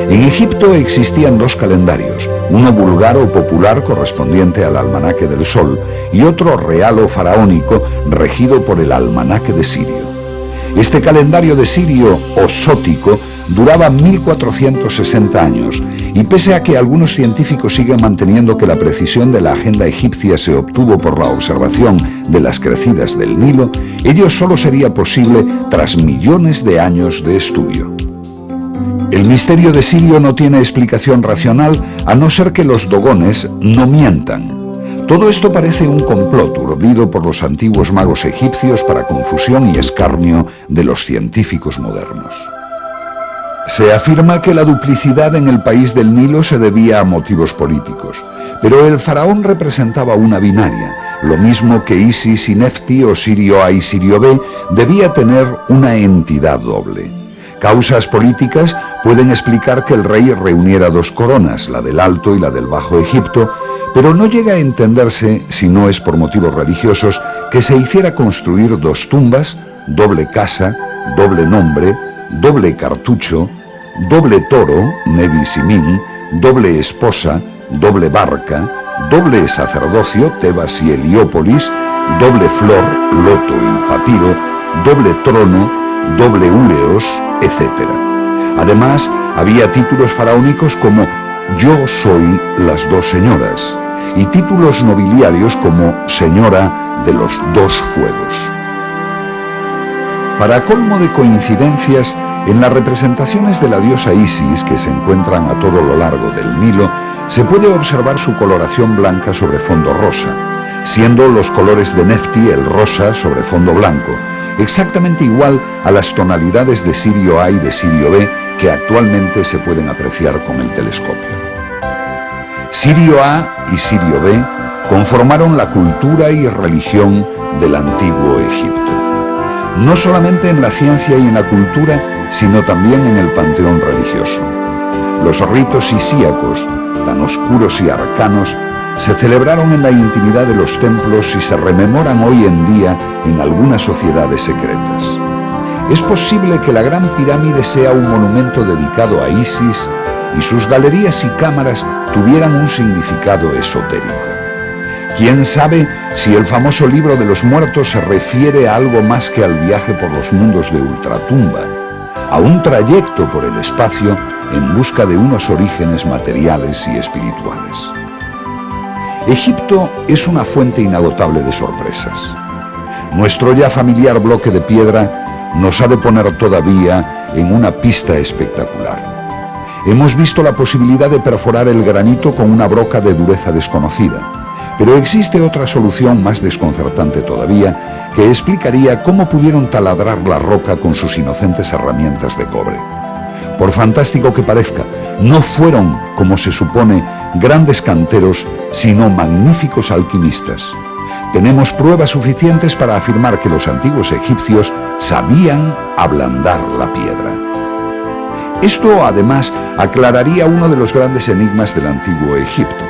En Egipto existían 2 calendarios, uno vulgar o popular correspondiente al almanaque del Sol y otro real o faraónico regido por el almanaque de Sirio. Este calendario de Sirio o sótico duraba 1460 años y pese a que algunos científicos siguen manteniendo que la precisión de la agenda egipcia se obtuvo por la observación de las crecidas del Nilo, ello solo sería posible tras millones de años de estudio. El misterio de Sirio no tiene explicación racional a no ser que los dogones no mientan. Todo esto parece un complot urdido por los antiguos magos egipcios para confusión y escarnio de los científicos modernos. Se afirma que la duplicidad en el país del Nilo se debía a motivos políticos, pero el faraón representaba una binaria, lo mismo que Isis y Nefti o Sirio A y Sirio B debía tener una entidad doble. Causas políticas pueden explicar que el rey reuniera 2 coronas, la del Alto y la del Bajo Egipto, pero no llega a entenderse, si no es por motivos religiosos, que se hiciera construir 2 tumbas, doble casa, doble nombre, doble cartucho, doble toro, Nebi Simin, doble esposa, doble barca, doble sacerdocio, Tebas y Heliópolis, doble flor, loto y papiro, doble trono, doble úleos, etc. Además, había títulos faraónicos como Yo soy las 2 señoras, y títulos nobiliarios como Señora de los 2 fuegos. Para colmo de coincidencias, en las representaciones de la diosa Isis, que se encuentran a todo lo largo del Nilo, se puede observar su coloración blanca sobre fondo rosa, siendo los colores de Nefti el rosa sobre fondo blanco, exactamente igual a las tonalidades de Sirio A y de Sirio B que actualmente se pueden apreciar con el telescopio. Sirio A y Sirio B conformaron la cultura y religión del antiguo Egipto. No solamente en la ciencia y en la cultura, sino también en el panteón religioso. Los ritos isíacos, tan oscuros y arcanos, se celebraron en la intimidad de los templos y se rememoran hoy en día en algunas sociedades secretas. Es posible que la Gran Pirámide sea un monumento dedicado a Isis y sus galerías y cámaras tuvieran un significado esotérico. ¿Quién sabe si el famoso libro de los muertos se refiere a algo más que al viaje por los mundos de ultratumba, a un trayecto por el espacio en busca de unos orígenes materiales y espirituales? Egipto es una fuente inagotable de sorpresas. Nuestro ya familiar bloque de piedra nos ha de poner todavía en una pista espectacular. Hemos visto la posibilidad de perforar el granito con una broca de dureza desconocida, pero existe otra solución más desconcertante todavía que explicaría cómo pudieron taladrar la roca con sus inocentes herramientas de cobre. Por fantástico que parezca, no fueron, como se supone, grandes canteros, sino magníficos alquimistas. Tenemos pruebas suficientes para afirmar que los antiguos egipcios sabían ablandar la piedra. Esto, además, aclararía uno de los grandes enigmas del antiguo Egipto,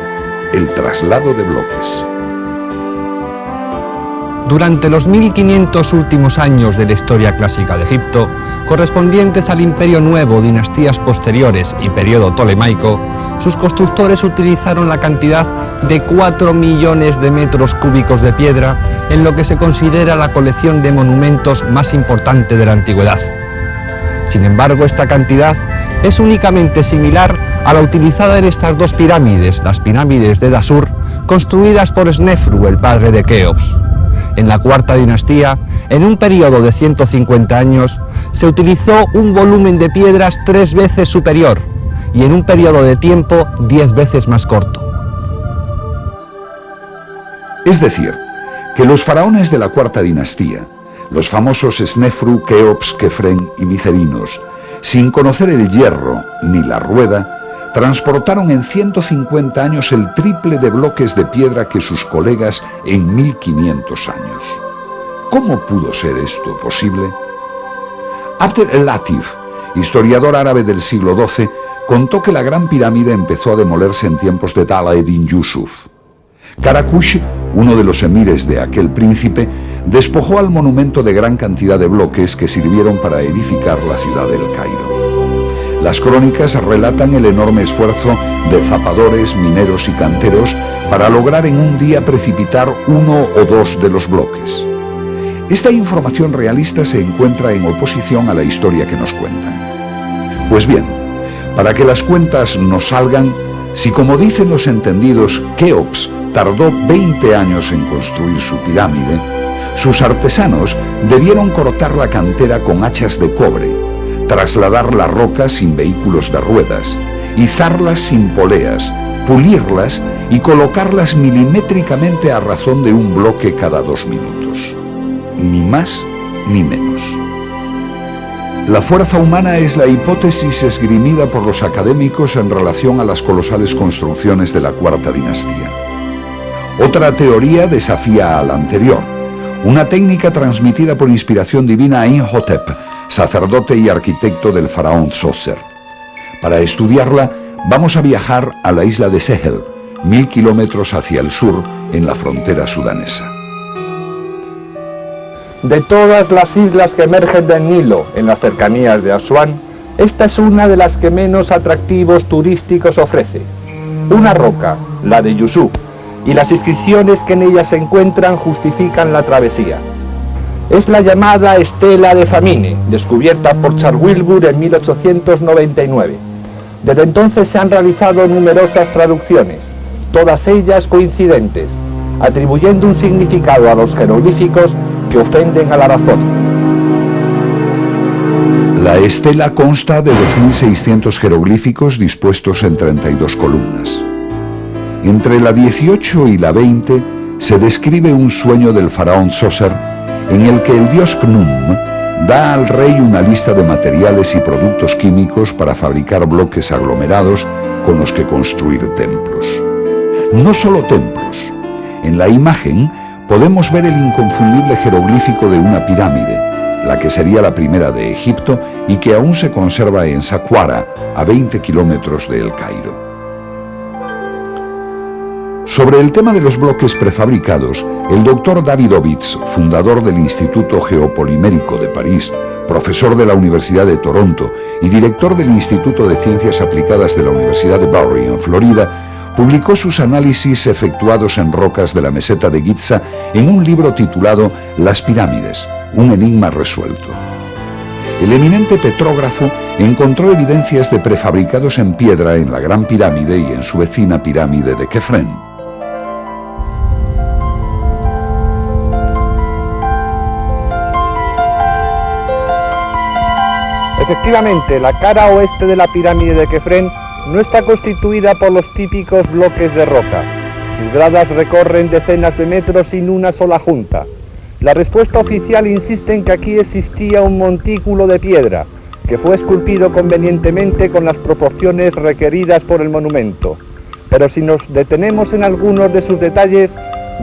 el traslado de bloques. Durante los 1500 últimos años de la historia clásica de Egipto, correspondientes al Imperio Nuevo, dinastías posteriores y periodo tolemaico, sus constructores utilizaron la cantidad de 4 millones de metros cúbicos de piedra en lo que se considera la colección de monumentos más importante de la antigüedad. Sin embargo, esta cantidad es únicamente similar a la utilizada en estas dos pirámides, las pirámides de Dashur, construidas por Snefru, el padre de Keops. En la cuarta dinastía, en un periodo de 150 años, se utilizó un volumen de piedras 3 veces superior y en un periodo de tiempo 10 veces más corto. Es decir, que los faraones de la cuarta dinastía, los famosos Snefru, Keops, Kefren y Micerinos, sin conocer el hierro ni la rueda, transportaron en 150 años el triple de bloques de piedra que sus colegas en 1500 años. ¿Cómo pudo ser esto posible? Abd el-Latif, historiador árabe del siglo XII, contó que la Gran Pirámide empezó a demolerse en tiempos de Ala-ed-Din Yusuf. Karakush, uno de los emires de aquel príncipe, despojó al monumento de gran cantidad de bloques que sirvieron para edificar la ciudad del Cairo. Las crónicas relatan el enorme esfuerzo de zapadores, mineros y canteros para lograr en un día precipitar 1 o 2 de los bloques. Esta información realista se encuentra en oposición a la historia que nos cuentan. Pues bien, para que las cuentas no salgan, si como dicen los entendidos, Keops tardó 20 años en construir su pirámide, sus artesanos debieron cortar la cantera con hachas de cobre, trasladar la roca sin vehículos de ruedas, izarlas sin poleas, pulirlas y colocarlas milimétricamente a razón de un bloque cada 2 minutos. Ni más ni menos. La fuerza humana es la hipótesis esgrimida por los académicos en relación a las colosales construcciones de la cuarta dinastía. Otra teoría desafía a la anterior, una técnica transmitida por inspiración divina a Imhotep, sacerdote y arquitecto del faraón Djoser. Para estudiarla, vamos a viajar a la isla de Sehel, 1000 kilómetros hacia el sur, en la frontera sudanesa. De todas las islas que emergen del Nilo en las cercanías de Asuán, esta es una de las que menos atractivos turísticos ofrece. Una roca, la de Yusuf, y las inscripciones que en ella se encuentran justifican la travesía. Es la llamada Estela de Famine, descubierta por Charles Wilbur en 1899. Desde entonces se han realizado numerosas traducciones, todas ellas coincidentes, atribuyendo un significado a los jeroglíficos que ofenden a la razón. La estela consta de 2600 jeroglíficos dispuestos en 32 columnas. Entre la 18 y la 20 se describe un sueño del faraón Djoser en el que el dios Khnum da al rey una lista de materiales y productos químicos para fabricar bloques aglomerados con los que construir templos. No solo templos. En la imagen podemos ver el inconfundible jeroglífico de una pirámide, la que sería la primera de Egipto y que aún se conserva en Saqqara, a 20 kilómetros de El Cairo. Sobre el tema de los bloques prefabricados, el doctor David Ovitz, fundador del Instituto Geopolimérico de París, profesor de la Universidad de Toronto y director del Instituto de Ciencias Aplicadas de la Universidad de Bowery, en Florida, publicó sus análisis efectuados en rocas de la meseta de Giza en un libro titulado Las pirámides, un enigma resuelto. El eminente petrógrafo encontró evidencias de prefabricados en piedra en la Gran Pirámide y en su vecina pirámide de Kefren. Efectivamente, la cara oeste de la pirámide de Kefren no está constituida por los típicos bloques de roca. Sus gradas recorren decenas de metros sin una sola junta. La respuesta oficial insiste en que aquí existía un montículo de piedra, que fue esculpido convenientemente con las proporciones requeridas por el monumento. Pero si nos detenemos en algunos de sus detalles,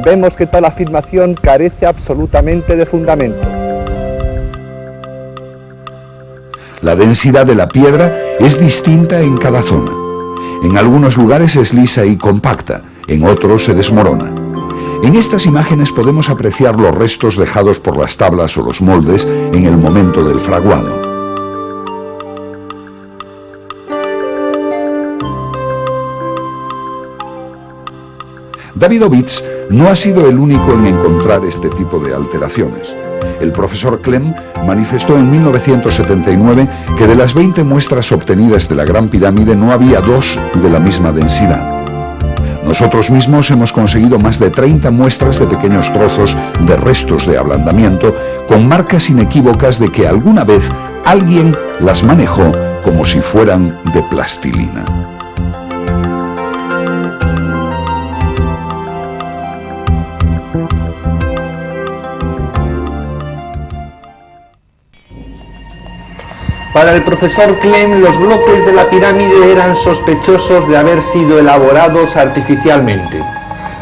vemos que tal afirmación carece absolutamente de fundamento. La densidad de la piedra es distinta en cada zona. En algunos lugares es lisa y compacta, en otros se desmorona. En estas imágenes podemos apreciar los restos dejados por las tablas o los moldes en el momento del fraguado. Davidovich no ha sido el único en encontrar este tipo de alteraciones. El profesor Klemm manifestó en 1979 que de las 20 muestras obtenidas de la Gran Pirámide no había 2 de la misma densidad. Nosotros mismos hemos conseguido más de 30 muestras de pequeños trozos de restos de ablandamiento con marcas inequívocas de que alguna vez alguien las manejó como si fueran de plastilina. Para el profesor Klemm, los bloques de la pirámide eran sospechosos de haber sido elaborados artificialmente.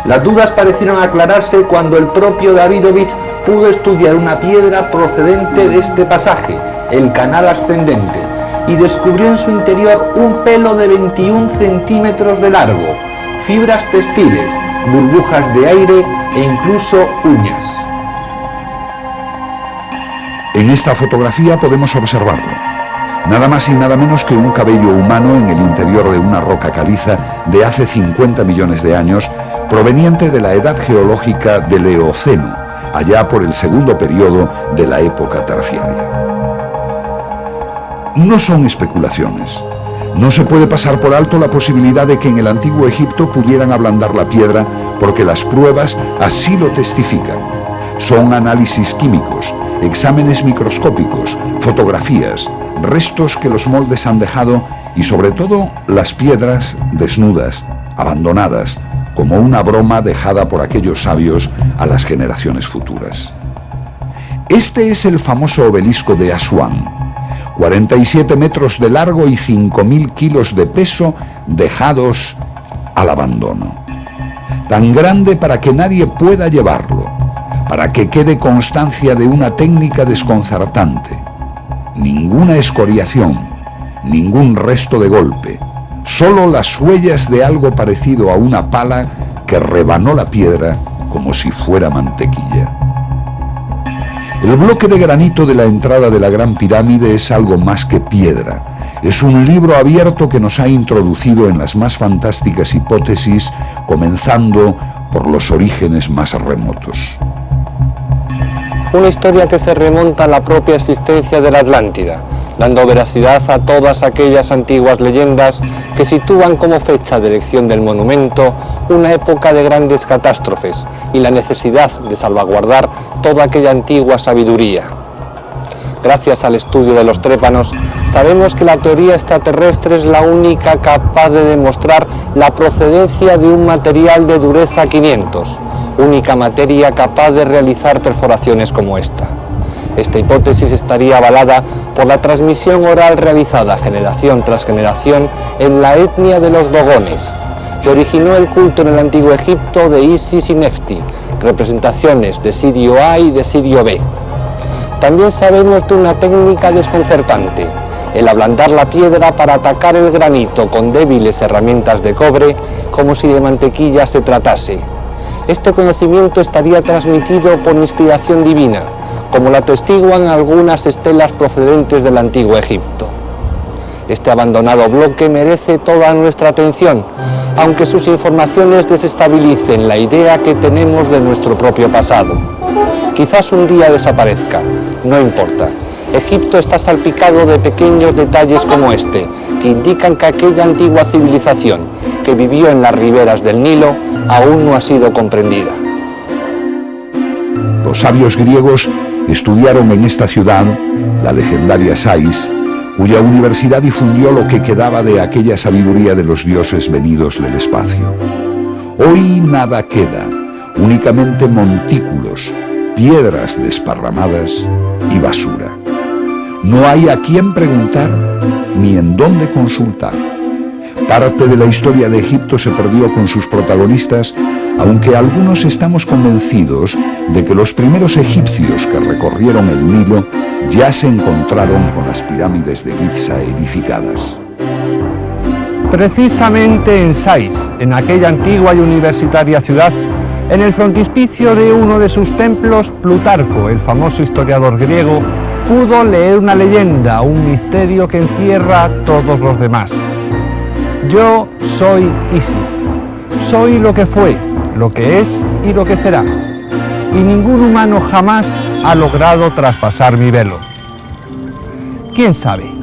Las dudas parecieron aclararse cuando el propio Davidovich pudo estudiar una piedra procedente de este pasaje, el canal ascendente, y descubrió en su interior un pelo de 21 centímetros de largo, fibras textiles, burbujas de aire e incluso uñas. En esta fotografía podemos observarlo. Nada más y nada menos que un cabello humano en el interior de una roca caliza de hace 50 millones de años, proveniente de la edad geológica del Eoceno, allá por el segundo periodo de la época terciaria. No son especulaciones. No se puede pasar por alto la posibilidad de que en el antiguo Egipto pudieran ablandar la piedra, porque las pruebas así lo testifican. Son análisis químicos, exámenes microscópicos, fotografías, restos que los moldes han dejado y sobre todo las piedras desnudas, abandonadas, como una broma dejada por aquellos sabios a las generaciones futuras. Este es el famoso obelisco de Asuán, 47 metros de largo y 5.000 kilos de peso dejados al abandono. Tan grande para que nadie pueda llevarlo, para que quede constancia de una técnica desconcertante. Ninguna escoriación, ningún resto de golpe, solo las huellas de algo parecido a una pala que rebanó la piedra como si fuera mantequilla. El bloque de granito de la entrada de la Gran Pirámide es algo más que piedra. Es un libro abierto que nos ha introducido en las más fantásticas hipótesis, comenzando por los orígenes más remotos. Una historia que se remonta a la propia existencia de la Atlántida, dando veracidad a todas aquellas antiguas leyendas que sitúan como fecha de erección del monumento una época de grandes catástrofes y la necesidad de salvaguardar toda aquella antigua sabiduría. Gracias al estudio de los trépanos, sabemos que la teoría extraterrestre es la única capaz de demostrar la procedencia de un material de dureza 500, única materia capaz de realizar perforaciones como esta. Esta hipótesis estaría avalada por la transmisión oral realizada generación tras generación en la etnia de los dogones, que originó el culto en el antiguo Egipto de Isis y Nefti, representaciones de Sirio A y de Sirio B. También sabemos de una técnica desconcertante, el ablandar la piedra para atacar el granito con débiles herramientas de cobre, como si de mantequilla se tratase. Este conocimiento estaría transmitido por inspiración divina, como lo atestiguan algunas estelas procedentes del antiguo Egipto. Este abandonado bloque merece toda nuestra atención, aunque sus informaciones desestabilicen la idea que tenemos de nuestro propio pasado. Quizás un día desaparezca, no importa. Egipto está salpicado de pequeños detalles como este, que indican que aquella antigua civilización que vivió en las riberas del Nilo aún no ha sido comprendida. Los sabios griegos estudiaron en esta ciudad, la legendaria Sais, cuya universidad difundió lo que quedaba de aquella sabiduría de los dioses venidos del espacio. Hoy nada queda, únicamente montículos, piedras desparramadas y basura. No hay a quién preguntar ni en dónde consultar. Parte de la historia de Egipto se perdió con sus protagonistas, aunque algunos estamos convencidos de que los primeros egipcios que recorrieron el Nilo ya se encontraron con las pirámides de Giza edificadas. Precisamente en Sais, en aquella antigua y universitaria ciudad, en el frontispicio de uno de sus templos, Plutarco, el famoso historiador griego, pudo leer una leyenda, un misterio que encierra a todos los demás. Yo soy Isis, soy lo que fue, lo que es y lo que será, y ningún humano jamás ha logrado traspasar mi velo. ¿Quién sabe?